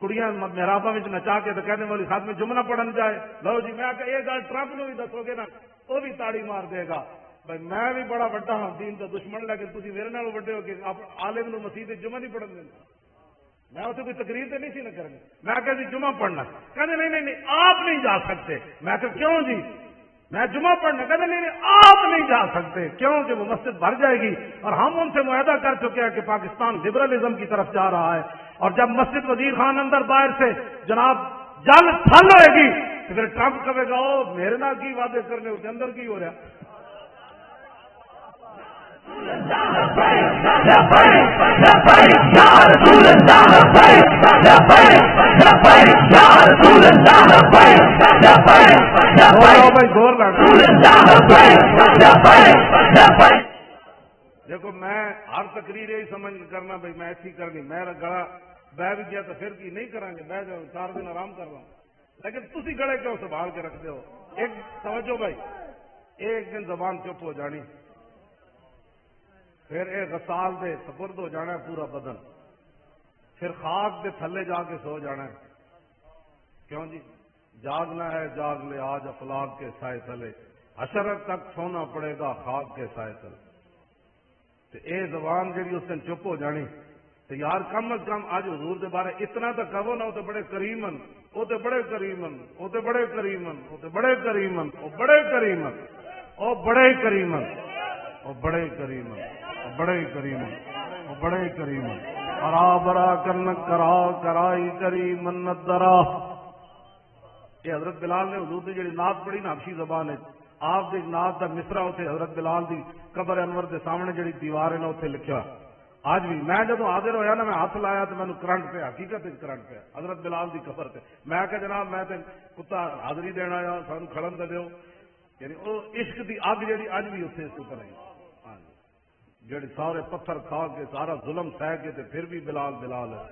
کڑیاں محراباں وچ نچا کے تو کہنے والی خاتمے جملہ پڑھن جائے. لو جی میں کہ یہ گل ٹرمپ نو بھی دسو گے نا وہ بھی تاڑی مار دے گا. بھائی میں بھی بڑا بڑا ہوں دین کا دشمن لیکن تھی میرے نال بڑے ہو کہ عالم نو مسیح جمعہ نہیں پڑھن دینا. میں اسے کوئی تقریر تو نہیں سی نہ کرنی. میں کہ جی جمعہ پڑھنا. کہتے نہیں نہیں نہیں آپ نہیں جا سکتے. میں کہ کیوں جی؟ میں جمعہ پڑھنا. کہتے نہیں نہیں آپ نہیں جا سکتے. کیوں کہ وہ مسجد بھر جائے گی اور ہم ان سے معاہدہ کر چکے ہیں کہ پاکستان لبرلزم کی طرف جا رہا ہے اور جب مسجد وزیر خان اندر باہر سے جناب جل تھل ہوئے گی تو پھر ٹرمپ کہے گا او میرے نال کی وعدے کرنے اس کے اندر کی ہو رہا. دیکھو میں ہر تقریر یہی سمجھ کرنا بھائی میں ایسی کرنی میں گڑا بہ بھی گیا تو پھر کی نہیں کریں گے. بہ جاؤ 4 دن آرام کر رہا ہوں لیکن تسی گڑے کیوں سنبھال کے رکھتے ہو. ایک توجہ بھائی ایک دن زبان چپ ہو جانی پھر ایک غسال دے سپرد ہو جانا ہے پورا بدن. پھر خاک دے تھلے جا کے سو جانا ہے. کیوں جی جاگنا ہے جاگ لے آج افلاق کے سائے تلے حشرت تک سونا پڑے گا خاک کے سائے تلے. تو اے زبان جی اس دن چپ ہو جانی تو یار کم از کم آج حضور دے بارے اتنا تو کہو نا وہ تو بڑے کریمن وہ تو بڑے کریمن وہ تو بڑے کریمن وہ تو بڑے کریمن وہ بڑے کریمن وہ بڑے کریمن وہ بڑے کریمن بڑے کریمن وہ بڑے کریمن کرا برا کرن کرا کرائی کری منت درا. یہ حضرت بلال نے حضور دی جڑی نعت پڑھی نا حبشی زبان ہے آپ دی نعت دا مصرع اتنے حضرت بلال دی قبر انور دے سامنے جڑی دیوار ہے نا اتنے لکھا. آج بھی میں جدو حاضر ہویا نا میں ہاتھ لایا تو مینوں کرنٹ پہ حقیقت کرنٹ پہ حضرت بلال دی قبر پہ. میں کہ جناب میں تے کتا حاضری دینا آیا سانو کھڑن تے دیو. یعنی وہ عشق دی اگ جڑی اج بھی اتنے اس اوپر ہے جڑی سارے پتھر کھا کے سارا ظلم سہ کے تے پھر بھی بلال بلال ہے.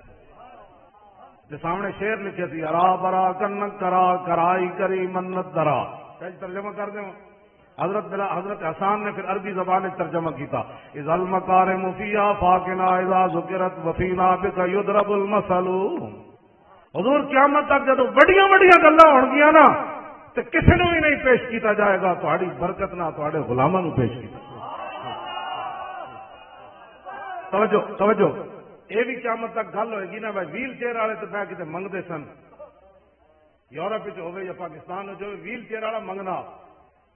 تے سامنے شعر لکھے تھی ارا برا کن کرا کرائی کری منت درا. ترجمہ کر دیں حضرت حسان نے پھر عربی زبان میں ترجمہ کیتا اذا المکارم فیہا فاکنا اذا ذکرت وفینا بک یضرب المثل. حضور قیامت تک جدو بڑیاں بڑیاں گلاں ہون گیاں نا تے کسے نوں بھی نہیں پیش کیتا جائے گا تہاڈی برکت نہ تہاڈے غلاماں نوں پیش کیتا. توجہ توجہ یہ بھی قیامت تک گل ہوئے گی نا بھائی ویل چیئر والے تو بہ کے منگتے سن یورپ ہوئے یا پاکستان جو ویل چیئر والا منگنا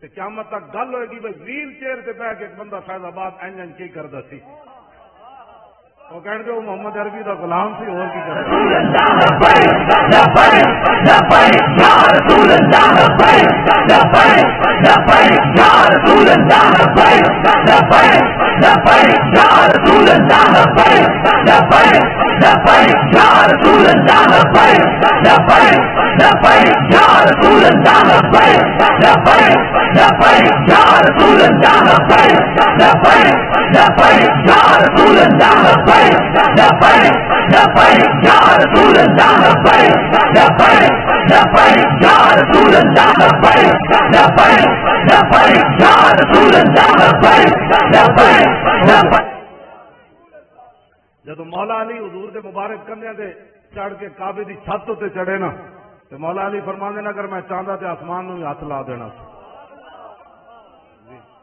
تو قیامت تک گل ہوئے گی بھائی ویل چیئر سے بہ کے ایک بندہ فیض آباد این کی کرتا سی وہ کہہ دے وہ محمد عربی کا غلام سی اور کی کرتا جدو مولا علی حضور دے مبارک کندھیاں تے چڑھ کے کعبے دی چھت تے چڑھے نا تو مولا علی فرماندے نا اگر میں چاہتا تے آسمان نوں ہاتھ لا دینا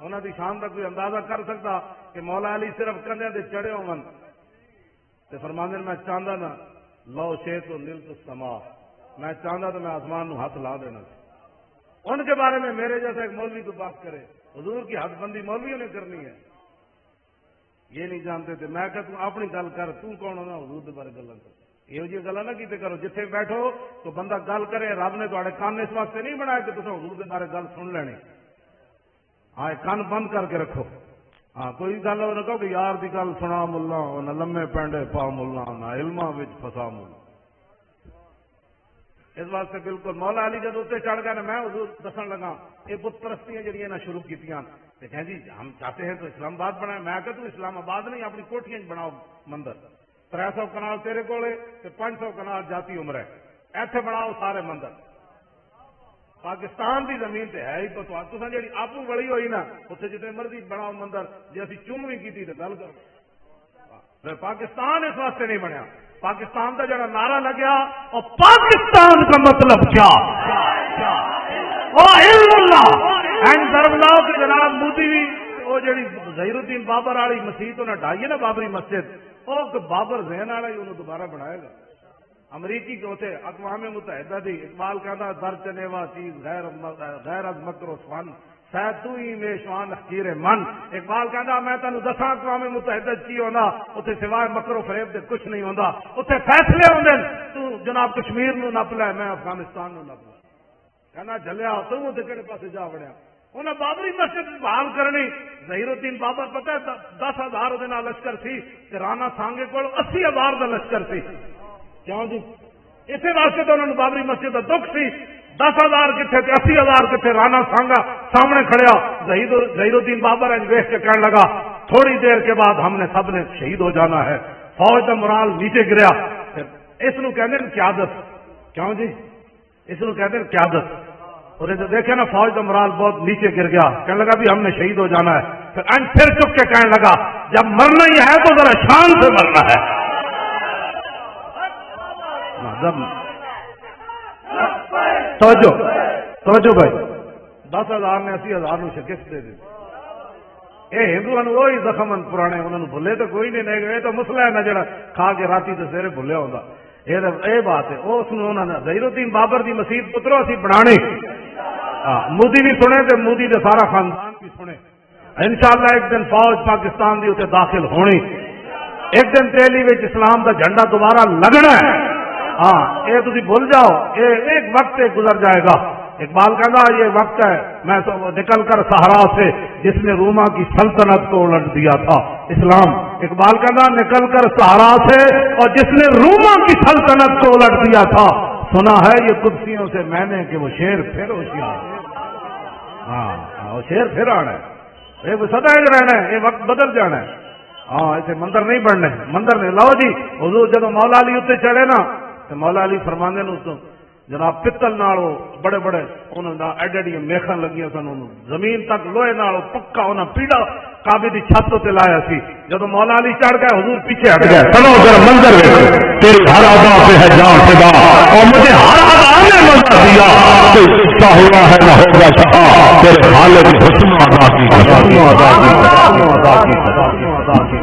انہاں دی شان دا کوئی اندازہ کر سکتا کہ مولا علی صرف کندھیاں تے چڑھے ہون تے فرماندے میں چاہتا نا لو شے تو نیل تو سما میں چاہتا تو میں آسمان نوں ہاتھ لا دینا ان کے بارے میں میرے جیسا ایک مولوی کو بات کرے، حضور کی حد بندی مولویوں نے کرنی ہے، یہ نہیں جانتے تھے۔ میں کہ تم اپنی گل کر، تو کون ہونا حضور کے بارے گلا کر، یہ جی گلا نہ کیتے کرو۔ جتھے بیٹھو تو بندہ گل کرے، رب نے تھوڑے کان اس واسطے نہیں بنایا کہ تم حضور کے بارے گل سن لینی، ہاں کان بند کر کے رکھو۔ ہاں کوئی گل نہ کہو کہ یار دی گل سنا ملا، نہ لمے پینڈے پا ملا، نہ علماں وچ پھسا ملا۔ اس واسطے بالکل مولا علی جب اتنے چڑھ گئے نا، میں حضور دسن لگا یہ بت پرستیاں جڑیاں نہ شروع کیتیاں، تے کہیں جی ہم چاہتے ہیں تو اسلام آباد بنائے۔ میں کہ تو اسلام آباد نہیں، اپنی کوٹھیاں بناؤ مندر، 300 کنال تیرے کولے تے 500 کنال جاتی عمر ہے، ایتھے بناؤ سارے مندر۔ پاکستان دی زمین تے ہے ہی تو تساں جڑی آپو وڑی ہوئی نا، اتنے جتنے مرضی بناؤ مندر، جی اسی چوم بھی کی تو گل کرو۔ پاکستان اس واسطے نہیں بنیا، پاکستان کا جڑا نعرہ لگیا اور پاکستان کا مطلب کیا، جناب مودی بھی وہ جڑی ظہیر الدین بابر والی مسجد انہیں ڈائی ہے نا، بابری مسجد، وہ بابر ذہن والا ہی انہوں دوبارہ بنائے گا۔ امریکی کے ہوتے اقوام متحدہ دی اقبال کہتا در چنیوا چیز غیر از مکر و فن شاید تو ہی میشوان حقیر من۔ اقبال کہتا میں تینوں دساں اقوام متحدہ کی ہونا، اتنے سوائے مکر و فریب دے کچھ نہیں ہوندا، اتنے فیصلے ہوندے، تو جناب کشمیر نو نپ لے، میں افغانستان نو نپ لے۔ کہنا جلیا تو تے کہڑے پاسے جا وڑیا، انہیں بابری مسجد بحال کرنی۔ ظہیر الدین بابر پتہ ہے 10,000 دے نال لشکر سی، تے رانا سانگے کول 80,000 دا لشکر سی۔ کیوں جی؟ اسی واسطے تو انہوں نے بابری مسجد کا دکھ سی، 10,000 کتنے 80,000 کتنے، رانا سانگا سامنے کھڑیا، ظہیر الدین بابر ویخ کے کہنے لگا تھوڑی دیر کے بعد ہم نے سب نے شہید ہو جانا ہے، فوج کا مرال نیچے گریا۔ اس نو کہتے ہیں قیادت، کیوں جی؟ اس نو کہتے ہیں قیادت۔ اور جب دیکھے نا فوج کا مرال بہت نیچے گر گیا، کہنے لگا بھی ہم نے شہید ہو جانا ہے۔ پھر چک کے کہنے لگا جب مرنا ہی ہے تو ذرا شان سے مرنا ہے۔ توجہ بھائی، 10,000 نے 80,000 نو شکست دے دی۔ یہ ہندو وہی زخم پرانے، انہوں نے بھلے تو کوئی نہیں، یہ تو مسئلہ ہے نا جڑا کھا کے راتی تو سویرے بھولیا ہوتا۔ یہ بات ہے، اس انہوں نے ظہیر الدین بابر دی مسجد پترو اسی بنانی، مودی بھی سنے تے مودی دے سارا خاندان بھی سنے۔ انشاءاللہ ایک دن فوج پاکستان دی اتنے داخل ہونی، ایک دن تیلی وچ اسلام دا جھنڈا دوبارہ لگنا ہے۔ ہاں یہ تھی بھول جاؤ، یہ ایک وقت گزر جائے گا۔ اقبال کہتا یہ وقت ہے میں تو نکل کر صحرا سے جس نے روما کی سلطنت کو الٹ دیا تھا اسلام۔ اقبال کہتا نکل کر صحرا سے اور جس نے روما کی سلطنت کو الٹ دیا تھا، سنا ہے یہ قدسیوں سے میں نے کہ وہ شیر پھر ہوشیار۔ ہاں وہ شیر پھر آنا ہے، یہ سدا رہنا ہے، یہ وقت بدل جانا ہے۔ ہاں ایسے مندر نہیں بڑھنے، مندر نہیں لاؤ جی۔ حضور جب مولا علی اتنے چڑھے نا تو مولا علی فرماندے نے اس جناب پتل نالو بڑے بڑے انہوں نے ایڈی ایڈی میخاں لگیاں سن، زمین تک لوہے نالو پکا انہیں پیڑا کعبے دی چھت تے لایا سی۔ جب مولا علی چڑھ گئے حضور پیچھے ہٹ گئے۔ سنو ذرا منظر دیکھو، تیری ہر ادا پہ ہے جان فدا، اور مجھے ہر ادا نے منظر دیا، کوئی سچا ہوا ہے نہ ہوگا شفا، تیرے خالق کی حسن ادا کی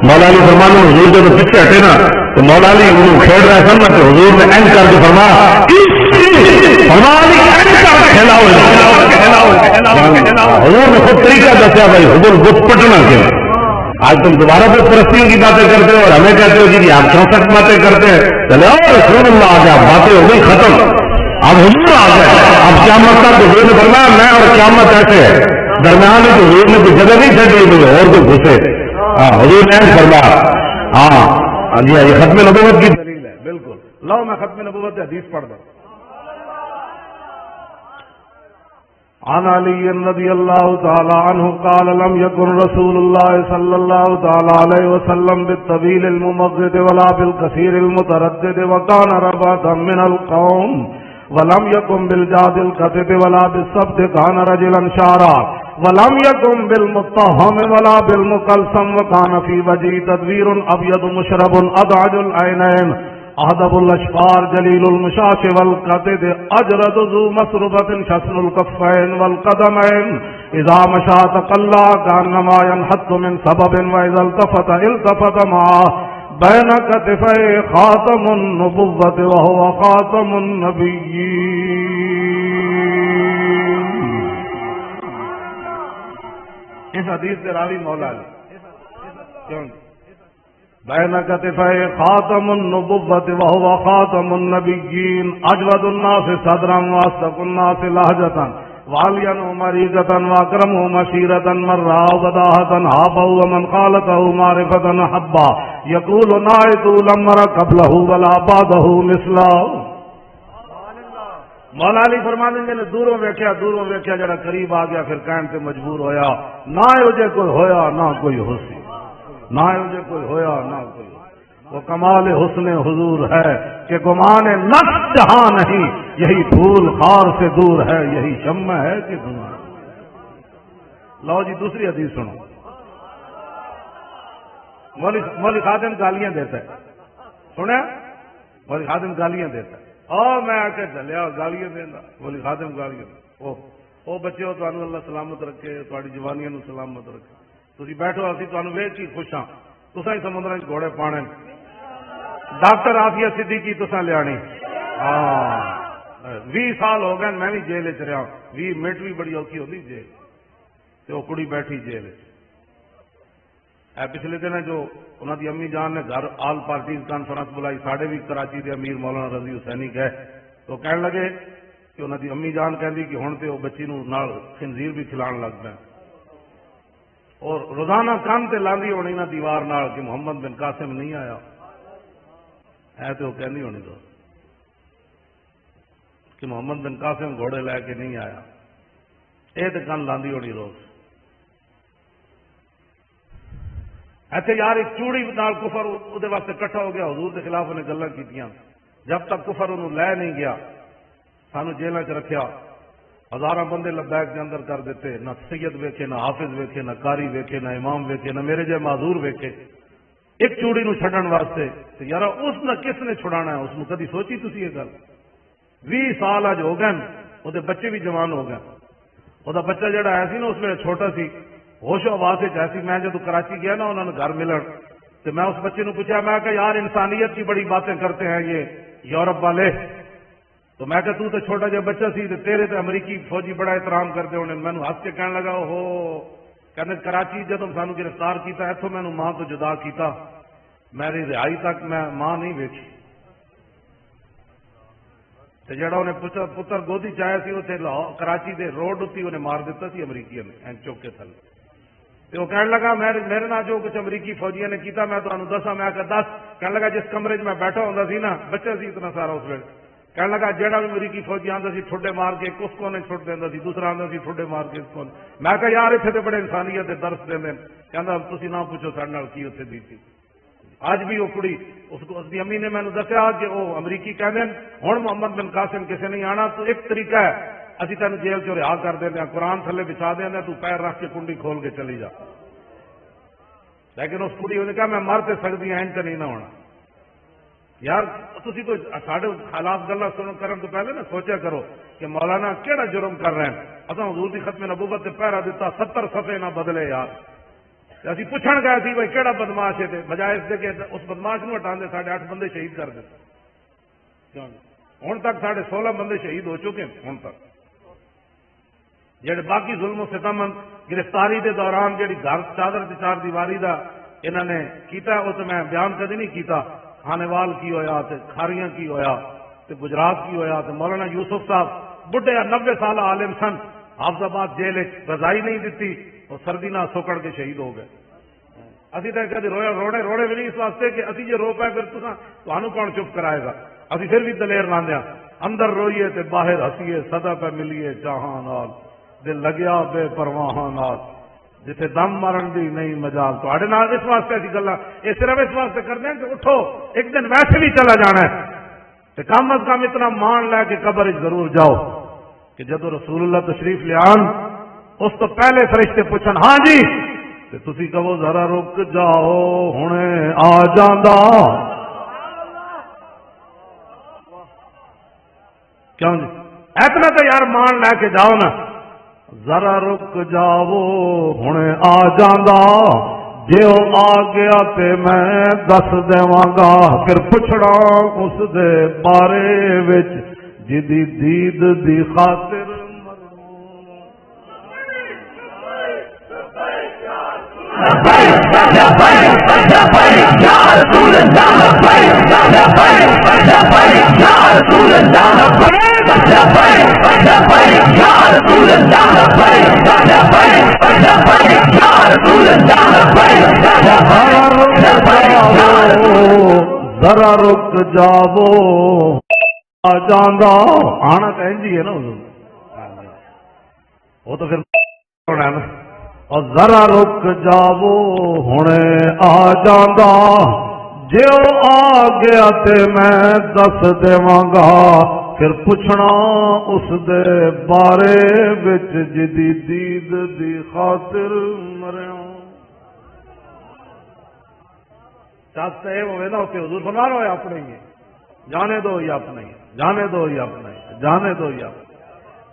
مولا علی فرمانے حضور جب پیچھے ہٹے نا تو مولا علی انہوں کھیل رہے سن نا، تو حضور نے اینڈ کر کے فرمایا حضور نے خود طریقہ دسیا بھائی حضور بت پٹنا کیا۔ آج تم دوبارہ بت پرستیوں کی باتیں کرتے ہو اور ہمیں کہتے ہو جی آپ 64 باتیں کرتے ہیں، چلے آؤ رسول اللہ آ گیا، باتیں ہو گئی ختم، اب حضور آ گئے، اب قیامت تک حضور نے فرمایا میں اور قیامت ایسے ہے، درمیان میں تو حضور نے کوئی جگہ نہیں چھوڑی اور کوئی گھسے۔ حضور نے فرمایا ہاں جی یہ ختم نبوت کی دلیل ہے۔ بالکل لو میں ختم نبوت حدیث پڑھ دوں۔ عن علي رضي الله تعالى عنه قال لم يكن رسول الله صلى الله تعالى عليه وسلم بالطويل الممغد ولا بالكثير المتردد وكان رباطا من القوم ولم يكن بالجاد الكذب ولا بالسبت كان رجلا شعرا ولم يكن بالمتهم ولا بالمقلسم وكان في وجهه تدوير ابيض مشرب اضعج العينين اهدب الاشفار جليل المشاش والقدد اجرد ذو مسربة شسن الكفين والقدمين اذا مشى تقلى كانما ينحط من سبب واذا التفت معه بين كتفي خاتم النبوة وهو خاتم النبيين اس حدیث کے راوی مولا علی کیوں بین کتفی خاتم النبوۃ وهو خاتم النبیین اجود الناس صدرا واصدق الناس لهجة والیا مریضة واکرم مشیرة من رأى بداهة هابه ومن خالطه معرفة حبا یقول نائت لم مر قبله ولا بعده مثلا. مولا علی فرماتے ہیں نے دوروں ویکھیا جڑا قریب آ گیا پھر کہن تے مجبور ہویا نہ اوجے کوئی ہویا نہ کوئی ہوسی نہ اوجے کوئی ہویا نہ کوئی. وہ کمال حسن حضور ہے کہ گمان نفس جہاں نہیں یہی پھول خار سے دور ہے یہی شمع ہے کہ دھواں. لو جی دوسری حدیث سنو. مولوی خادم گالیاں دیتا ہے سنیا مولوی خادم گالیاں دیتا ہے اور میں آ کے چلیا گالیاں دینا مولوی خادم گالیاں او بچے ہو تمہیں اللہ سلامت رکھے تاری جوانیاں نو سلامت رکھے تھی بیٹھو اسی تمہیں ویچ ہی خوش ہاں تسا ہی سمندر گھوڑے پانے ڈاکٹر آفیہ صدیقی تسا لیا 20 سال ہو گئے میں بھی جیل چ رہا 20 منٹ بھی بڑی اوکھی ہوتی جیل تو وہ کڑی بیٹھی جیل پچھلے دن جو انہوں کی امی جان نے گھر آل پارٹیز کانفرنس بلائی ساڑھے بھی کراچی کے امیر مولانا رضی حسینی گئے تو کہنے لگے کہ انہوں کی امی جان کہندی کہ ہوں تو وہ بچی نو نال خنزیر بھی کھلان لگ پے اور روزانہ کان تے لاندی ہونی نا دیوار نال کہ محمد بن قاسم نہیں آیا ہے تو وہ کہندی ہونی تو کہ محمد بن قاسم گھوڑے لے کے نہیں آیا یہ تو کن لاندی ہونی روز. ایسے یار ایک چوڑی نال کفر وہ واسطے کٹھا ہو گیا حضور کے خلاف انہیں گلاں کیتیاں جب تک کفر انہوں لے نہیں گیا سانو جیلوں چ رکھیا ہزاراں بندے لبیک کے اندر کر دیتے نہ سید ویکھے نہ حافظ ویکھے نہ قاری ویکھے نہ امام ویکھے نہ میرے جے معذور ویکھے ایک چوڑی نو چھڈن واسطے تے یار اس نے کس نے چھڑانا ہے اس نو کدی سوچی تسی یہ گل 20 سال اج ہو گئے وہ بچے بھی جوان ہو گئے وہ بچہ جڑا آیا سی نا اس ویلے چھوٹا سی ہوش و آواز ایسی میں جب کراچی گیا نا انہوں نے گھر ملن تو میں اس بچے نے پوچھا میں کہ یار انسانیت کی بڑی باتیں کرتے ہیں یہ یورپ والے تو میں کہ تو چھوٹا جا بچہ سی تو تیرے تے امریکی فوجی بڑا احترام کرتے ہونے میں ہس کے کہنے لگا ہو کہنے کراچی جب سانو گرفتار کیتا اتوں میں ماں تو جدا کیتا میری رہائی تک میں ماں نہیں ویکھی تو جڑا انہیں پتر گودی چاہیا سی اتنے کراچی دے روڈ اتنی انہیں مار دیتا سی امریکی نے چوک کے تھلے تو وہ کہنے لگا میرے نال جو کچھ امریکی فوجیاں نے کیتا میں تمہیں دسا میں کہ دس کہنے لگا جس کمرے میں بیٹھا ہوتا سی نا بچہ سی اتنا سارا اس ویل کہنے لگا جہاں بھی امریکی فوجی آتا سی ٹھڈے مار کے اس کونے چھوڑ دینا سی دوسرا آتا سی ٹھڈے مار کے اس کونے میں کہ یار اتنے تو بڑے انسانیت کے درس دیں کہنا تھی نہ پوچھو سارے کی اتنے دی تھی اج بھی وہ کڑی اس کی امی نے مینو دسیا کہ وہ امریکی کہہ دیں ہوں محمد بن قاسم کسی نہیں آنا تو ایک طریقہ ہے اسی تین جیل چ رہا کر دینا قرآن تھلے بچھا دینا تو پیر رکھ کے کنڈی کھول کے چلی جا لیکن اس کڑی نے کہا میں مر تو سکتی ہوں اینڈ نہیں نہ ہونا یار تھی کوئی سارے حالات گلا کرنے تو پہلے نا سوچا کرو کہ مولانا کہڑا جرم کر رہے ہیں اصل حضور کی ختم نبوت سے پہرا دیتا 70 صفحے نہ بدلے یار اسی پوچھن گئے تھی بھائی کہڑا بدماش ہے بجائے اس کے اس بدماش نو ہٹا دے 8.5 بندے شہید کر دیتے ہوں تک 16.5 بندے شہید ہو چکے ہیں ہوں تک جڑے باقی ظلم و ستم گرفتاری دے دوران جڑی گھر چادر چار دیواری دا انہوں نے کیتا وہ تو میں بیان کدی نہیں کیتا خانوال کی ہویا تے کھاریاں کی ہویا تے گجرات کی ہویا تے مولانا یوسف صاحب بڈھے 90 سال عالم سن حافظ آباد جیل رضائی نہیں دیتی اور سردی نہ سوکڑ کے شہید ہو گئے اسی تو کدی روڑے بھی نہیں اس واسطے کہ اسی جی رو پائے پھر تمہیں کون چپ کرائے گا اسی پھر بھی دلیر لاندیا اندر روئیے تے باہر ہسیے سدا پہ ملیے جہاں نال دل لگیا بے پرواہ نال جسے دم مرن دی نہیں مجال تو اس واسطے ایسی گلا یہ صرف اس واسطے کرتے ہیں کہ اٹھو ایک دن ویسے بھی چلا جانا ہے تو کم از کم اتنا مان لے کے قبر ضرور جاؤ کہ جدو رسول اللہ تشریف لے آن اس تو پہلے فرشتے پوچھن ہاں جی تو تسی کہو ذرا رک جاؤ ہنے آ جاندا کیوں جی اتنا تو یار مان لے کے جاؤ نا ذرا رک جاؤ ہنے آ جاندا جے آ گیا تے میں دس دیواں گا پھر پوچھڑا اس دے بارے وچ جدی دید دی خاطر ذرا رک جاو آ جاندا آنا کہیں جی ہے نا وہ تو پھر ہونا ہے نا اور ذرا رک جاو ہونے آ جاندا جے آ گیا تے میں دس دیواں پھر پوچھنا اس دے بارے وچ جدی دید دی خاطر مریا چاہتے ہیں وہ نا کہ حضور فرما رہا ہے اپنے ہی جانے دو ہی اپنے ہی جانے دو ہی اپنے ہی جانے دو ہی اپنے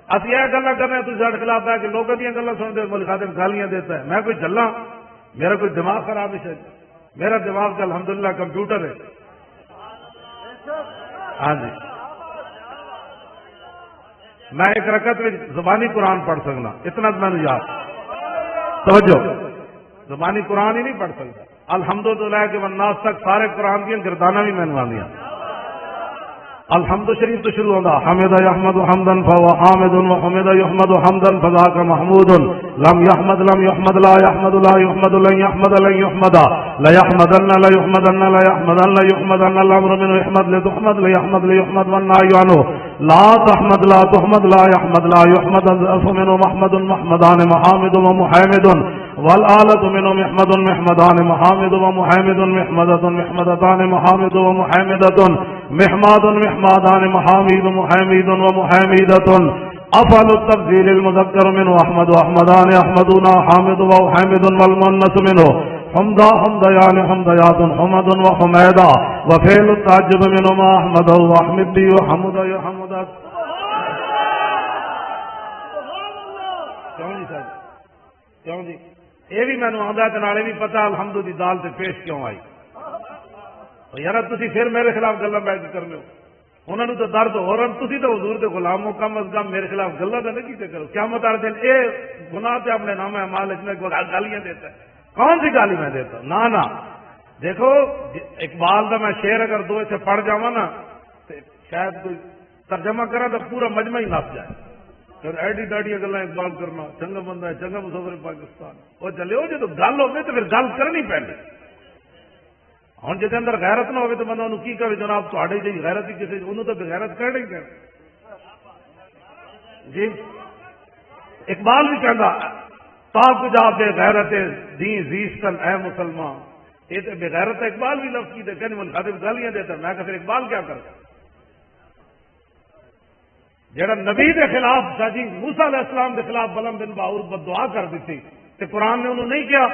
اصل یہ گلا کرنے تو سارے خلاف ہے کہ لوگ دیا گلا سنتے مل خاطر گالیاں دیتا ہے میں کوئی چلا میرا کوئی دماغ خراب ہے میرا دماغ کا الحمدللہ کمپیوٹر ہے ہاں جی میں ایک رکعت میں زبانی قرآن پڑھ سکنا اتنا میں نے یاد توجہ زبانی قرآن ہی نہیں پڑھ سکتا الحمدللہ کے والناس تک سارے قرآن کی گردانہ بھی میں نے دیا الحمد شریف تو شروع ہوگا حمد یحمد حمدن فهو حامد وحمد یحمد حمدن فذاک محمود لم یحمد لا یحمد لن یحمد لن یحمد لا یحمد لا یحمدن الامر من یحمد لتحمد لیحمد والنهی عنه لا تحمد لا تحمد لا يحمد لا يحمد من محمد محمدان محامد ومحامد والآلة منهم محمد محمدان محامد ومحامد محمدة محمدتان محامد ومحامدة محماد محمادان محامد محامد ومحامدة أفعل التفضيل المذكر منه أحمد وأحمدان أحمدون حامد وحامد والمؤنث منه حمدا حمديان حمديات حمد وحميدا وفعل التعجب منهما أحمد وأحمد وحمد يحمد کیوں جی یہ بھی میں نے آدھا کنارے بھی پتا الحمد دی دال سے پیش کیوں آئی یار تھی پھر میرے خلاف گلا بیٹھ کر لو انہوں نے تو درد ہو رہا تھی تو حضور دے غلام ہو کم از کم میرے خلاف گلا تو نہیں کیتے کرو کیا مت دن یہ گناہ سے اپنے نام مال میں گالیاں دیتا ہے کون سی گالی میں دیتا ہوں نہ دیکھو اقبال کا میں شعر اگر دو سے پڑھ جاوا نا تو شاید کوئی ترجمہ کرا تو پورا مجمع ہی نس جائے پھر ایڈی ڈاڈی گلا اقبال کرنا چنگا بندہ ہے چنگا مسافر پاکستان وہ چلے ہو جب گل ہوگی تو پھر گل کرنی پہلے ہوں جی اندر غیرت نہ ہوگی تو بندہ انہوں کی کرے جناب تھوڑے جی غیرت ہی کسی انہوں تو بغیرت کرنا ہی کرنا جی اقبال بھی کہنا پاک جا بے غیرت دین زیستن اے مسلمان یہ تو بغیرت اقبال بھی لفظ کی کہنے من خاطر گالیاں دیتا میں کہ پھر اقبال کیا کرتا جڑا نبی دے خلاف جی موسیٰ علیہ السلام دے خلاف بلم بن باور بدعا کر دیتی کہ قرآن نے انہوں نہیں کیا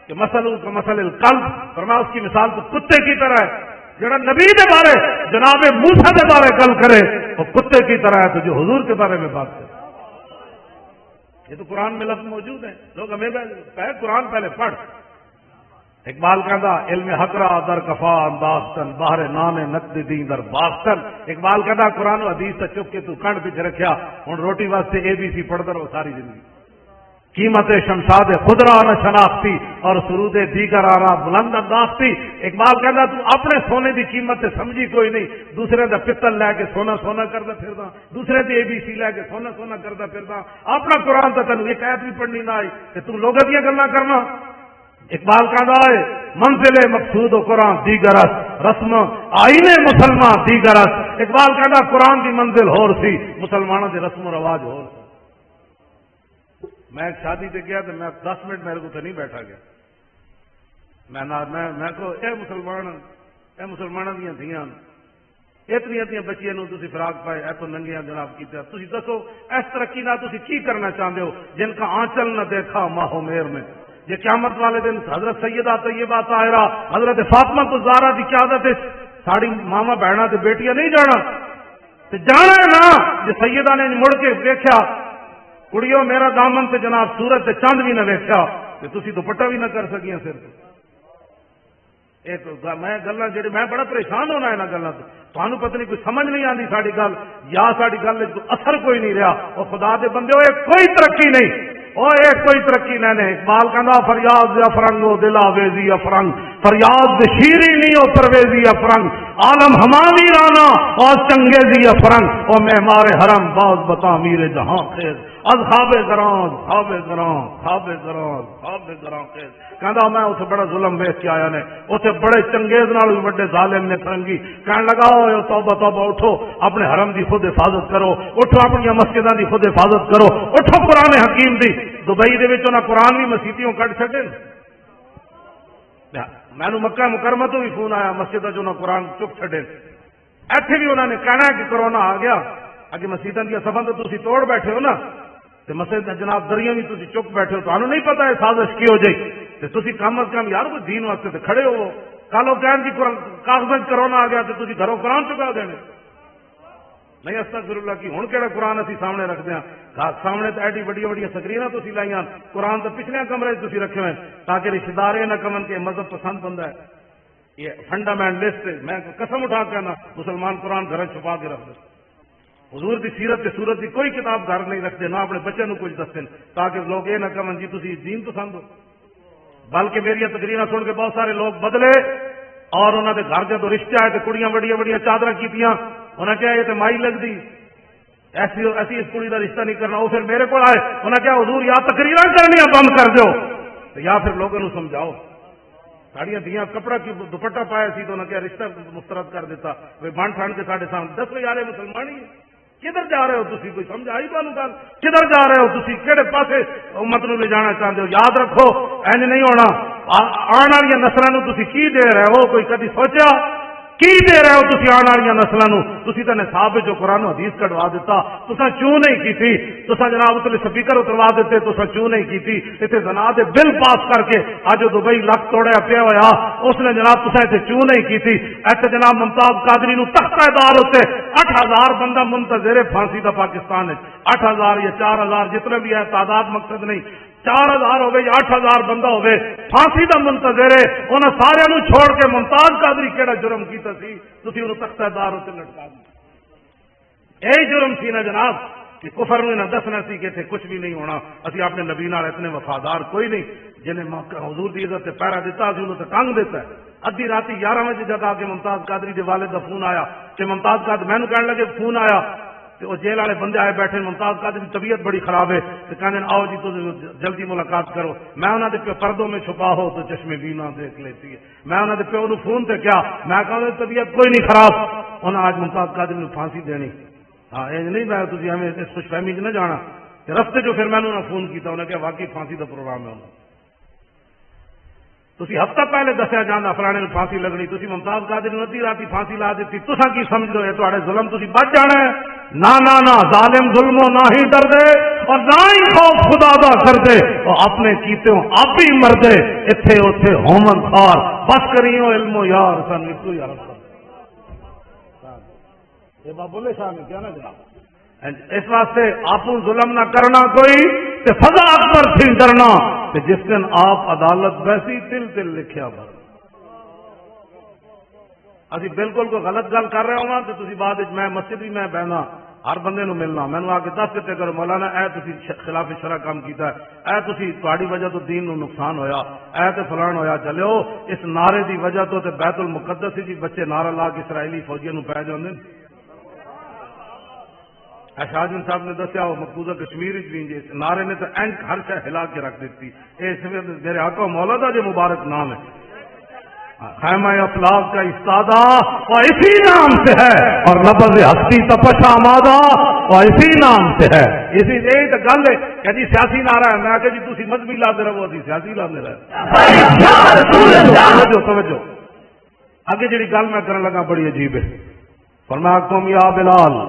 کہ مثل کا مثل القلب فرمایا اس کی مثال تو کتے کی طرح ہے جڑا نبی دے بارے جناب موسیٰ دے بارے گل کرے وہ کتے کی طرح ہے تو جو حضور کے بارے میں بات کرے یہ تو قرآن میں لفظ موجود ہیں لوگ ہمیں قرآن پہلے پڑھ اقبال کہتا علم حقرا در کفا انداختن باہر نان نقد دین در باختن اقبال کہتا قرآن و حدیث سے چپ کے تو کنڈ پیچھے رکھیا ہوں روٹی واسطے اے بی سی پڑھتا رہو ساری زندگی قیمت شمشاد خدرا نہ شناختی اور سرود دیگر آرا بلند انداختی اقبال کہتا تو اپنے سونے دی قیمت تے سمجھی کوئی نہیں دوسرے دا پتل لے کے سونا سونا کرتا پھردا دوسرے دی اے بی سی لے کے سونا سونا کرتا پھردا اپنا قرآن تے تینوں ایک آیت بھی پڑھنی نہ آئی کہ تو لوگوں دیاں گلاں کرنا اقبال کہتا ہے منزل مقصود و قرآن دیگرس رسم آئین مسلمان دیگرس اقبال کہتا قرآن دی منزل ہور سی مسلمانوں دی رسم و رواج ہور سی میں ایک شادی تے گیا تو میں 10 منٹ میرے کو تو نہیں بیٹھا گیا میں کو اے مسلمانوں دیاں دھیاں اتنی بچیاں نو تسی فراق پائے اے تو ننگیاں جناب کیتے تسی دسو اس ترقی نہ تسی کی کرنا چاہتے ہو جن کا آنچل نہ دیکھا ماہو میر میں یہ قیامت والے دن حضرت سیدہ طیبہ طاہرہ حضرت فاطمہ کو زہرا کی قیادت ساڑی ماما بہنا تے بیٹیاں نہیں جانا تے جانا ہے نا جی سیدہ نے مڑ کے دیکھا کڑیوں میرا دامن تے جناب سورج تے چاند بھی نہ ویکھیا تے تسی دوپٹہ بھی نہ کر سکیاں سر میں گلاں جڑی میں بڑا پریشان ہونا ہے نا گلاں تو تانوں پتہ نہیں کوئی سمجھ نہیں آندی ساڈی گل یا ساڈی گل وچ اثر کوئی نہیں رہا اور خدا دے بندے ہوئے کوئی ترقی نہیں اور ایک کوئی ترقی نہیں اقبال کہنا فریاد یا فرنگ و دل آویزی افرنگ فریاد شیری نہیں ہو پرویزی افرنگ عالم ہمانی رانا اور چنگیزی افرنگ اور معمار حرم باز بتا میر جہاں خیز از خواب گران خواب گران خواب گران خواب گران خیز کہندا میں اتنے بڑا ظلم ویخ کے آیا نے اتنے بڑے چنگیز نال بھی بڑے ظالم نے فرنگی کہنے لگا توبہ توبہ اٹھو اپنے حرم دی خود حفاظت کرو اٹھو اپنی مسجداں دی خود حفاظت کرو اٹھو قرآن حکیم دی دبئی دے وچ انہاں قرآن بھی مسیتیوں کٹ چھڈے مینوں مکہ مکرمہ تو بھی فون آیا مسجد انہاں قرآن چک چھڈے ایتھے بھی انہوں نے کہنا ہے کہ کرونا آ گیا اگے مسجداں دی صفاں تو تسی توڑ بیٹھے ہو نا تے مسجد جناب دریاں بھی تسی چک بیٹھے ہو تانوں نہیں پتہ ہے سازش کی ہو جائی تے تسی کم از کم یار کوئی دین واسطے تے کھڑے ہو کالو کہن جی کاغذ کرونا آ گیا تے تسی گھروں قرآن چکا دینے نہیں استغفر اللہ کی ہن کہڑا قرآن اسی سامنے رکھدے ہاں سامنے تے ایڈی بڑی بڑی سکریناں تسی لائیاں قرآن تے پچھلے کمرے تسی رکھے ہوئے تاکہ رشتہ دار نہ کمن کے مذہب پسند بندہ ہے یہ فنڈامنٹلسٹ میں قسم اٹھا کے نا مسلمان قرآن گھر چھپا کے رکھ دے حضور دی سیرت تے سورت دی کوئی کتاب گھر نہیں رکھتے نہ اپنے بچے نو کچھ دستے تاکہ لوگ یہ نہ کہن جی تسی دین پسند ہو بلکہ میری تقریراں سن کے بہت سارے لوگ بدلے اور انہوں نے گھر جب رشتے آئے تو کڑیاں بڑی بڑی چادر کیتیاں انہیں کیا یہ تو مائی لگتی ایسی اس کڑی کا رشتہ نہیں کرنا وہ پھر میرے کو آئے انہیں کیا حضور یا تقریراں کرنی بند کر دو یا پھر لوگوں کو سمجھاؤ ساڑیاں دیاں کپڑا کی دوپٹہ پایا سی تو انہیں کیا رشتہ مسترد کر دیتا بن ٹھان کے ساڑھے سامنے دس یار مسلمان ہی کدھر جا رہے ہو تسی کوئی سمجھ آئی تمہیں گل کدھر جا رہے ہو تسی کہڑے پاسے امت نو لے جانا چاہتے ہو یاد رکھو اینج نہیں ہونا آنے والی نسلوں تسی کی دے رہے ہو کوئی کدی سوچا کی دے رہے ہو تسی آنے والی نسلوں تسی تے نصاب جو قرآن و حدیث کٹوا دیتا تساں کیوں نہیں کیتی تساں جناب اتنے سپیکر اتروا دیتے تساں کیوں نہیں کیتی اتنے زنا دے بل پاس کر کے اج دبئی لک توڑیا پیا ہوا اس نے جناب تساں اتنے کیوں نہیں کیتی ایتھے جناب ممتاز قادری نو تختہ دار ہوتے 8000 بندہ منتظر پھانسی دا پاکستان ہے 8000 یا 4000 جتنے بھی ہے تعداد مقصد نہیں 4000 ہو گئے یا 8000 بندہ ہو گئے پھانسی دا منتظر ہے انہاں سارے نو چھوڑ کے ممتاز قادری کیڑا جرم کیتا سی تسی انہوں تختہ دار ہوتے لٹکا دیا یہی جرم سی نا جناب کہ کفر میں نہ دسنا سی کہ تھے کچھ بھی نہیں ہونا اسی اپنے نبی نال اتنے وفادار کوئی نہیں جنہیں حضور دی عزت سے پیرا دیتا اسی انہوں تے ٹنگ دیتا ہے ادھی راتی 11 بجے جگہ کے ممتاز قادری دے والد کا فون آیا کہ ممتاز قادری میں نے کہنے لگے فون آیا کہ وہ جیل والے بندے آئے بیٹھے ممتاز قادری کی طبیعت بڑی خراب ہے تو کہنے آؤ جی تو جلدی ملاقات کرو میں انہوں نے پہ پردوں میں چھپا ہو تو چشمے بینا دیکھ لیتی ہے میں انہوں نے پہ انہوں فون تے کیا میں کہا طبیعت کوئی نہیں خراب انہوں آج ممتاز قادری نے پھانسی دینی ہاں یہ نہیں میں تجھے ہمیں اس خوش فہمی نہ جانا کہ رستے جو پھر میں نے فون کیا انہیں کہا واقعی پھانسی کا پروگرام ہے تسی ہفتہ پہلے دسیا جانا فلانے میں پھانسی لگنی تسی ممتاز قادری ادھی راتی پھانسی لا دیتی تساں کی سمجھ لو یہ تہاڈے ظلم تسی بچ جانا ہے نہ ظالم ظلموں نہ ہی ڈر دے اور نہ ہی خوف خدا دا کر دے اور اپنے کیتے ہوں آپ ہی مر دے اتھے اوتھے ہومن خار بس کریو علم و یار سن تو یار یہ بات بولے شاہ نے کیا نا جناب اس واسطے آپ ظلم نہ کرنا کوئی تے فضا اکبر تھی ڈرنا کہ جس دن آپ عدالت ویسی تل تل لکھیا بھر ابھی بالکل کوئی غلط گل کر رہا ہوں تو تسی بعد میں مسجد بھی میں بہنا ہر بندے نو ملنا میں آ کے دس دیتے کرو مولانا اے تسی خلاف شرع کام کیتا ہے اے تسی تہاڈی وجہ تو دین نو نقصان ہویا اے تے فلان ہویا چلو اس نعرے دی وجہ تو تے بیت المقدس جی بچے نعرہ لا کے اسرائیلی فوجیاں نو پے جاندے شاہجن صاحب نے دسیا وہ مقبوضہ کشمیر جی نعرے نے تو اینک ہر شے ہلا کے رکھ دیتی میرے آقا مولا دا جو مبارک نام ہے خیمہ افلاق کا استادہ وہ اسی نام سے ہے اور نبض ہستی تپش آمادہ وہ اسی نام سے ہے اسی یہی تو گل ہے کہ جی سیاسی نعرہ ہے میں کہ جی تسی مذہبی لاتے رہو اسی سیاسی لاتے رہے توجہ آگے جڑی گل میں کرنے لگا بڑی عجیب ہے فرمایا قوم یا بلال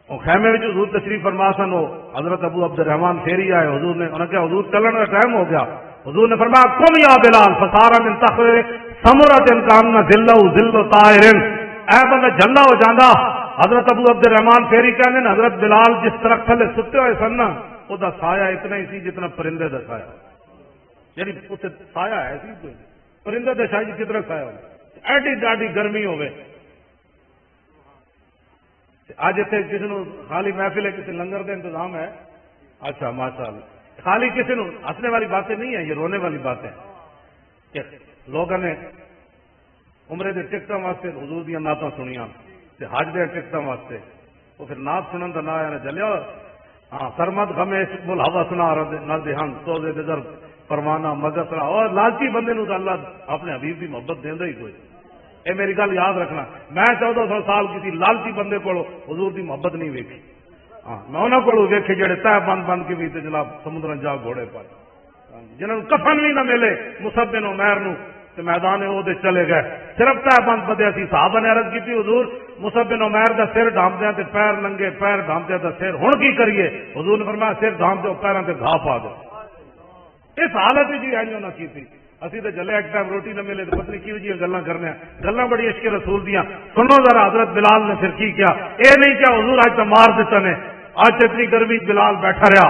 وہ خیمے میں حضور تشریف فرما سن وہ حضرت ابو عبد الرحمان پھیری آئے حضور نے انہوں نے کہا حضور چلنے کا ٹائم ہو گیا حضور نے فرمایا قم یا بلال فسارا من تخر سمرت انکان نہ ذلہ ذل طائرن اے بندہ جھنڈا ہو جاندا حضرت ابو عبد الرحمان پھیری کہنے حضرت بلال جس درخت تھلے ستے ہوئے سن نا وہ دا سایہ اتنا ہی سی جتنا پرندے دا سایہ یعنی اتنے سایہ ہے سی پرندے دا سایہ کتنا سایہ ہو ایڈی ڈاڈی گرمی ہوئے آج اتنے کسی نے خالی محفل ہے کسی لنگر کا انتظام ہے اچھا ماشاء اللہ خالی کسی نے ہنسنے والی باتیں نہیں ہیں، یہ رونے والی باتیں کہ لوگوں نے عمرے دے ٹکٹاں واسطے حضور دیا نعتاں سنیاں تے حج دے ٹکٹاں واسطے وہ پھر نعت سنن دا نا ہے جلیا ہاں سرمد غمے بول ہوا سنا نہ دہن تو دے در پروانہ مگر سنا اور لالچی بندے نو تو اللہ اپنے حبیب کی محبت دیندا ہی کوئی۔ اے میری گل یاد رکھنا، میں 1400 سال کسی لالچی بندے کو حضور دی محبت نہیں ویکھی، ہاں میں انہوں کو ویکھے جڑے تہ بند بند کے بھی تے جناب سمندر جا گھوڑے پر جنہوں کفن بھی نہ ملے مصعب بن عمیر نو تے میدان او دے چلے گئے، صرف تہ بند بدے سی صحابہ نے عرض کی حضور مصعب بن عمیر دا سر ڈھانپدے تے پیر ننگے، پیر ڈھانپدے تے سر، ہن کی کریے؟ حضور نے فرمایا سر ڈھانپ دو پیراں تے گھا پا دو۔ اس حالت جی آئیوں نہ کی اسی تو جلے ایک ٹائم روٹی نہ ملے تو پتہ نہیں کیوں جی گلاں کرنے گلاں بڑی عشق رسول دیاں۔ سنو ذرا حضرت بلال نے پھر کی کیا، اے نہیں کیا حضور اج تو مار دیتے نے، آج اتنی گرمی بلال بیٹھا رہا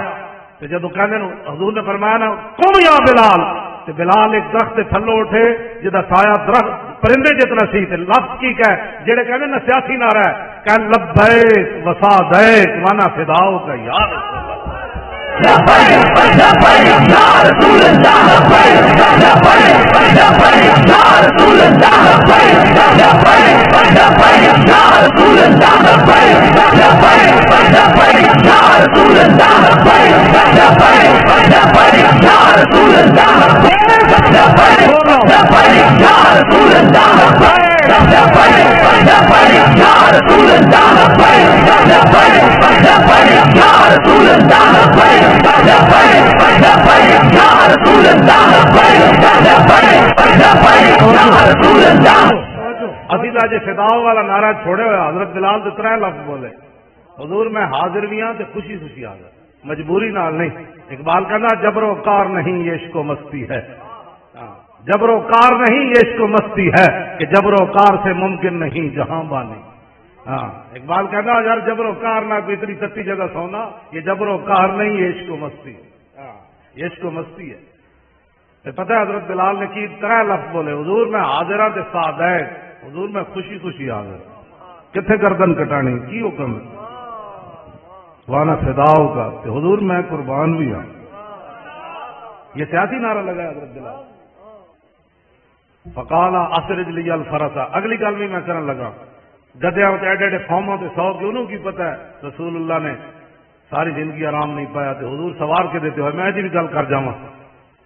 تو جدو کہنے حضور نے فرمایا نا قم یا بلال، تو بلال ایک درخت تھلو اٹھے جدا سایہ درخت پرندے جتنا سی تے لفظ کی کہ جڑے کہنے نا سیاسی نہ رہا ہے کہ لبیک وسعدیک وانا فداؤ کا یا رسول ابھی تو جی فداؤ والا نعرہ چھوڑے ہوئے حضرت بلال تو 3 لفظ بولے حضور میں حاضر بھی ہاں تو خوشی خوشی آ گیا، مجبوری نال نہیں۔ اقبال کہنا جبر و کار نہیں یہ عشق و مستی ہے، جبر و کار نہیں یہ عشق و مستی ہے کہ جبر و کار سے ممکن نہیں جہاں بانی۔ ہاں اقبال کہنا یار جبر و کار نہ کوئی اتنی تتی جگہ سونا، یہ جبر و کار نہیں یہ عشق و مستی ہے، یہ عشق و مستی ہے۔ پتہ ہے حضرت بلال نے کی 3 لفظ بولے حضور میں حاضرہ تے سعدیک، حضور میں خوشی خوشی آ گئے، کتنے گردن کٹانی کی حکم ہے وانا فداؤ کا، کہ حضور میں قربان بھی ہوں۔ یہ سیاسی نعرہ لگا ہے حضرت بلال۔ فقالا اسرج لی الفرسا، اگلی گل بھی میں کرن لگا، گدیا ایڈے ایڈے فارموں سے 100 کیوں کی پتہ ہے رسول اللہ نے ساری زندگی آرام نہیں پایا تو حضور سوار کے دیتے ہوئے میں جی بھی گل کر جاؤں،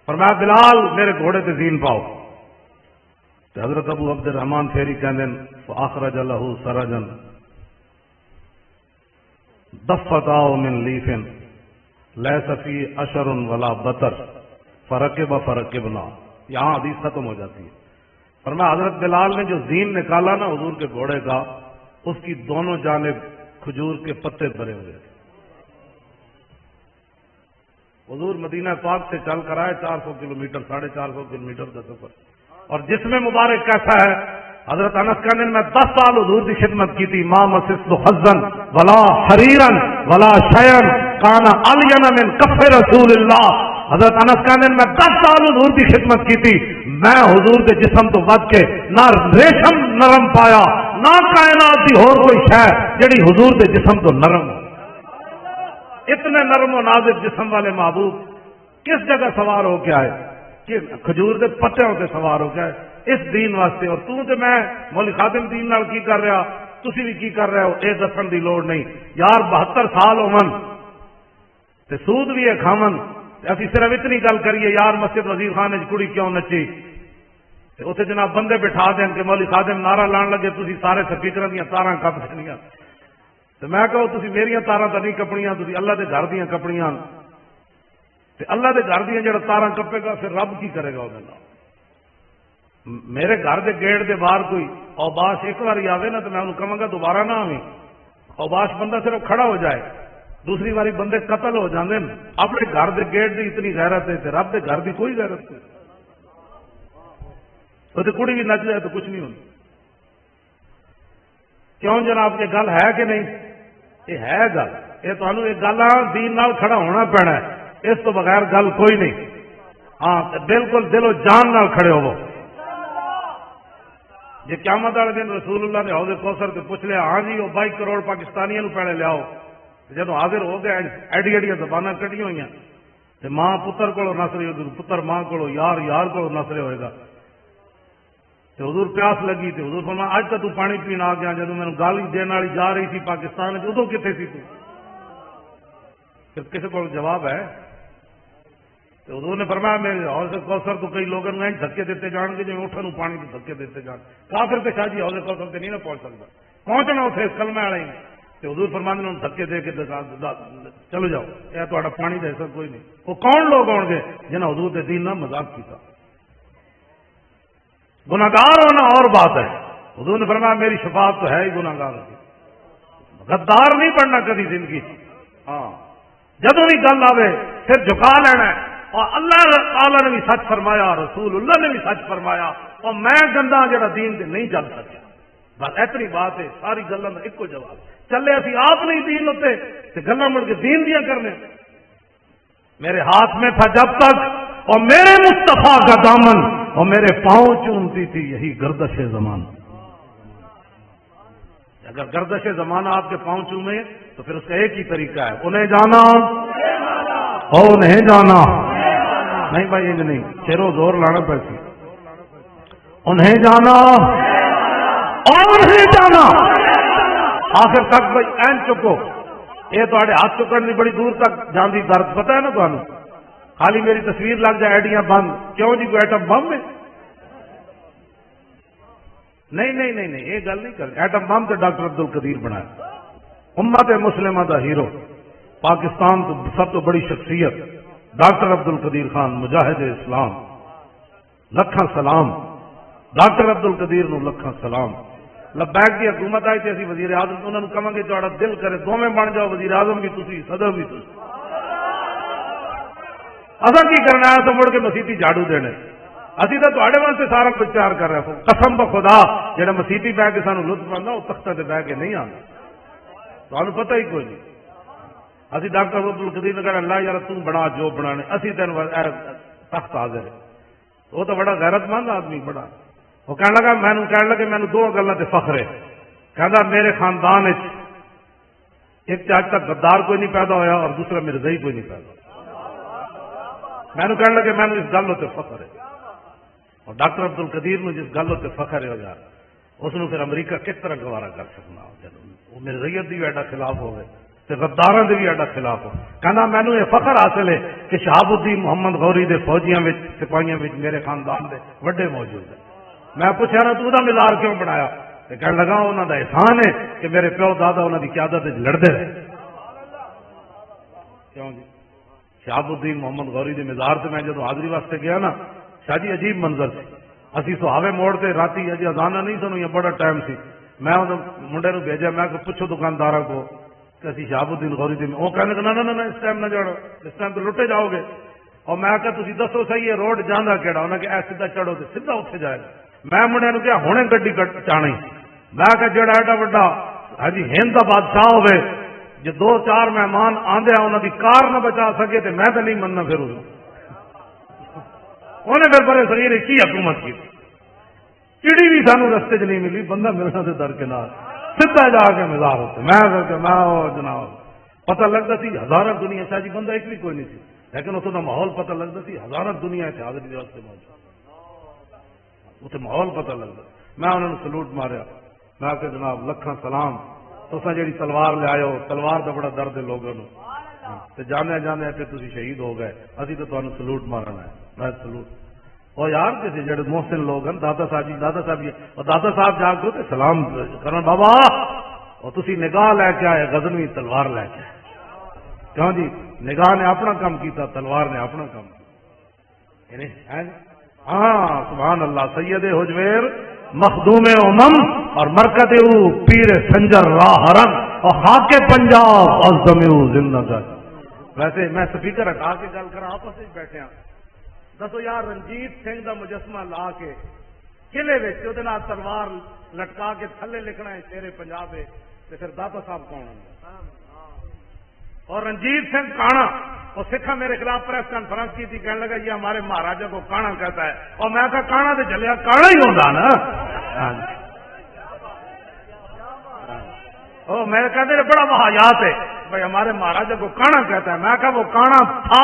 فرمایا بلال میرے گھوڑے تے زین پاؤ، تو حضرت ابو عبد الرحمان پھیری کہندے فاخرج له سرجا دفتاؤ من لیف لیس فی اشر ولا بطر فرقب فرقبنا، یہاں حدیث ختم ہو جاتی ہے۔ فرمایا حضرت بلال نے جو زین نکالا نا حضور کے گھوڑے کا، اس کی دونوں جانب کھجور کے پتے بھرے ہوئے تھے۔ حضور مدینہ پاک سے چل کر آئے 400 کلومیٹر، 450 کلومیٹر کا سفر، اور جس میں مبارک کیسا ہے حضرت انس کہنے میں 10 سال حضور کی خدمت کی تھی، ما مسست حزن ولا حریرا ولا شیئا کان الین من کف رسول اللہ۔ حضرت انس کہنے میں 10 سال حضور کی خدمت کی تھی، میں حضور کے جسم تو ود کے نہ ریشم نرم پایا نہ کائنات کی اور کوئی شے جڑی حضور کے جسم تو نرم ہو۔ اتنے نرم و نازک جسم والے محبوب کس جگہ سوار ہو کے آئے کہ کھجور کے پتوں سے سوار ہو کے آئے اس دین واسطے، اور تو تے میں مولی خادم دین نال کی کر رہا، تسی بھی کی کر رہے ہو، یہ دسن دی لوڑ نہیں یار۔ 72 سال ہومن تے سود بھی ہے کھاون، اسی صرف اتنی گل کریے یار مسجد وزیر خان وچ کڑی کیوں نچی، اتنے جناب بندے بٹھا دیں کہ مولی خادم نعرہ لان لگے تسی سارے سپیکراں دیاں تاراں کپ دینیاں، تو میں کہو تسی میریاں تاراں تو نہیں کپڑیاں، تسی اللہ دے گھر دیاں کپڑیاں، تے اللہ دے گھر دیاں جڑا تاراں کپے گا پھر رب کی کرے گا وہ؟ میرے گھر دے گیٹ دے باہر کوئی اوباش ایک باری آوے نا تو میں انہوں کہوں گا دوبارہ نہ آویں، اوباش بندہ صرف کھڑا ہو جائے، دوسری باری بندے قتل ہو جاندے ہیں۔ اپنے گھر دے گیٹ دی اتنی غیرت ہے تے رب دے گھر دی کوئی غیرت نہیں، تو تے کڑی بھی نچ جائے تو کچھ نہیں ہوتا۔ کیوں جناب یہ گل ہے کہ نہیں؟ یہ ہے گل، یہ تمہیں ایک گل دین نال کھڑا ہونا پینا ہے، اس تو بغیر گل کوئی نہیں۔ ہاں بالکل دل و جان نال کھڑے ہو۔ جی قیامت والے دن رسول اللہ نے حوض کوثر سے پوچھ لیا ہاں جی وہ 22 کروڑ پاکستانیوں پہلے لیاؤ، جب حاضر ہو گئے ایڈی ایڈیاں زبانیں کٹی ہوئی تے ماں پتر کو نسرے ہوگی، پتر ماں کو، یار یار کو نسرے ہوئے گا۔ تے حضور پیاس لگی تے حضور فرمایا اج تو پانی پینا آ گیا، جدوں مینوں گالی دین والی جا رہی تھی پاکستان وچ، ادوں کتنے سی تو؟ پھر کسی کو جواب ہے؟ تو حضور نے فرمایا میرے حوض کوثر تو کئی لوگوں نے دھکے دیتے جان گے، جی اٹھن پانی کے دھکے دیتے جان، کافر تے شاہ جی حوض کوثر تے نہیں نہ پہنچ سکتا، پہنچنا اتنے کلمہ والے ہی۔ تو حضور فرماندے نے دھکے دے کے چلو جاؤ، یہ تہاڈا پانی دا حصہ کوئی نہیں۔ وہ کون لوگ ہون گے جنہاں حضور دے دین نال مذاق کیتا؟ گناہگار ہونا اور بات ہے، حضور نے فرمایا میری شفاعت تو ہے ہی گناہگار کی، غدار نہیں بننا کبھی زندگی۔ ہاں جدوں بھی گل آوے پھر جھکا لینا ہے، اور اللہ تعالی نے بھی سچ فرمایا، رسول اللہ نے بھی سچ فرمایا، اور میں گندا جڑا دین تے نہیں چل سکیا، بس اتنی بات ہے، ساری گلاں دا ایکو جواب، چلے اسی آپ نہیں دین ہوتے تے گلاں مڑ کے دین دیاں کرنے۔ میرے ہاتھ میں تھا جب تک اور میرے مصطفیٰ کا دامن، اور میرے پاؤں چومتی تھی یہی گردش زمان۔ اگر گردش زمانہ آپ کے پاؤں چومے تو پھر اس کا ایک ہی طریقہ ہے، انہیں جانا اور نہیں جانا، نہیں بھائی یہ نہیں، شیرو زور لانا پڑتی، انہیں جانا اور نہیں جانا، آخر تک بھائی این چکو، یہ تھوڑے ہاتھ چکن نہیں بڑی دور تک جاندی درد پتہ ہے نا تمہیں، خالی میری تصویر لگ جائے ایڈیاں بند، کیوں جی کوئی ایٹم بم ہے؟ نہیں نہیں نہیں نہیں، یہ گل نہیں کر، ایٹم بم تو ڈاکٹر عبد القدیر بنایا، امت مسلمہ دا ہیرو، پاکستان تو سب تو بڑی شخصیت ڈاکٹر عبد القدیر خان مجاہد اسلام، لکھاں سلام ڈاکٹر عبد القدیر نو، لکھاں سلام۔ لبیک کی حکومت آئی تھی، اسی وزیر اعظم انہوں نے کہاں گے تہاڈا دل کرے دوویں بن جاؤ، وزیر اعظم بھی تسی صدر بھی تسی، اصا کی کرنا ہے تو مڑ کے مسیتی جھاڑو دینے، اسی تو تہاڈے واسطے سارا کچھ تیار کر رہے ہیں، قسم بخدا جہاں مسیتی بہ کے سانو لطف آتا وہ تختہ تے بہ کے نہیں آتا، تمہیں پتہ ہی کوئی نہیں۔ اسی ڈاکٹر عبد القدیر نے کہا اللہ یار تم بنا جو بنانے، اسی تین تخت حاضر ہے، وہ تو بڑا غیرت مند آدمی بڑا، وہ کہنے لگا مینوں دو گلاں تے فخر ہے، کہندا میرے خاندان ایک آج تک غدار کوئی نہیں پیدا ہویا اور دوسرا مرزائی کوئی نہیں پیدا، مینوں کہنے لگے مینوں اس گل تے فخر ہے، اور ڈاکٹر عبد القدیر نو جس گل تے فخر ہے یار اس نو پھر امریکہ کس طرح گوارا کر سکنا، وہ مرزائیت دی بھی ایڈا خلاف ہوئے تے غداراں دے بھی ایڈا خلاف ہو، کہنا مینوں یہ فخر حاصل ہے کہ شہاب الدین محمد غوری دے فوجیاں وچ سپاہیاں وچ میرے خاندان دے وڈے موجود ہیں۔ میں پوچھا نا تو دا مزار کیوں بنایا، تے کہنے لگا انہاں دا احسان ہے کہ میرے پیو دادا انہاں دی قیادت وچ لڑدے رہے۔ کیوں جی شہاب الدین محمد غوری دے مزار تے میں جدوں حاضری واسطے گیا نا، شاہ جی عجیب منظر سی، اسی سہاوے موڑ تے راتی اجے اذانہ نہیں سنو، یہ بڑا ٹائم سی، میں اس منڈے نو بھیجا، میں کہ پوچھو دکانداراں کو کہ اسی شہاب الدین غوری دے، وہ کہنے کہ نہ اس ٹائم نہ جاڑو، اس ٹائم تو لٹے جاؤ گے، اور میں کہ تسی دسو صحیح ہے روڈ جاندا کیڑا، انہاں کہ اے سیدھا چڑھو تے سیدھا اوتھے جائے گا، میں منڈے نو کہا ہنے گڈی چاਣੀ، میں کہ جڑا ایڈا وڈا ہاں ہند دا بادشاہ ہوے جو دو چار مہمان آندے انہاں دی کار نہ بچا سکے تے میں تے نہیں مننا، پھر انہیں پھر بڑے صغیر کی حکومت کی، چڑی بھی سانو رستے چ نہیں ملی، بندہ ملنا سے درکنار سیدھا جا کے مزار ہوتے، میں جناب پتہ لگتا سی ہزارہ دنیا، شاہ جی بندہ ایک بھی کوئی نہیں سی، لیکن اتوں کا ماحول پتہ لگتا سی ہزارہ دنیا اتنے حاضری واسطے موجود، اتنے ماحول پتہ لگتا، میں انہوں نے سلوٹ ماریا، میں کہ جناب لکھاں سلام، تساں جیڑی تلوار لے آئے ہو، تلوار دا بڑا درد ہے لوگوں تے جانے جانے کہ تسی شہید ہو گئے، ابھی تو تمہیں سلوٹ مارنا ہے، میں سلوٹ، اور یار جیسے جڑے محسن لوگ ہیں دادا صاحب جی اور دادا صاحب جا کے تے سلام کرنا بابا، اور تسی نگاہ لے کے آئے غزنوی تلوار لے کے آئے، کیوں جی نگاہ نے اپنا کام کیتا، تلوار نے اپنا کام کیا، ہاں سبحان اللہ، سید حجویر مخدوم امم اور مرکز پیر سنجر راہ رن اور خاک پنجاب ازدم زندہ کر۔ ویسے میں سپیکر ہٹا کے گل کرا، آپس میں بیٹھے ہیں، دسو یار رنجیت سنگھ دا مجسمہ لا کے قلعے تلوار لٹکا کے تھلے لکھنا ہے شیر پنجاب ہے، تو پھر داتا صاحب کون ہوں؟ اور رنجیت سنگھ کانا، اور سکھا میرے خلاف پریس کانفرنس کی تھی، کہنے لگا یہ ہمارے مہاراجا کو کانا کہتا ہے، اور میں کہا کانا تو چلیا کانا ہی ہوتا نا، میرے کہتے بڑا وحایات ہے بھائی ہمارے مہاراجا کو کانا کہتا ہے، میں کہا وہ کانا تھا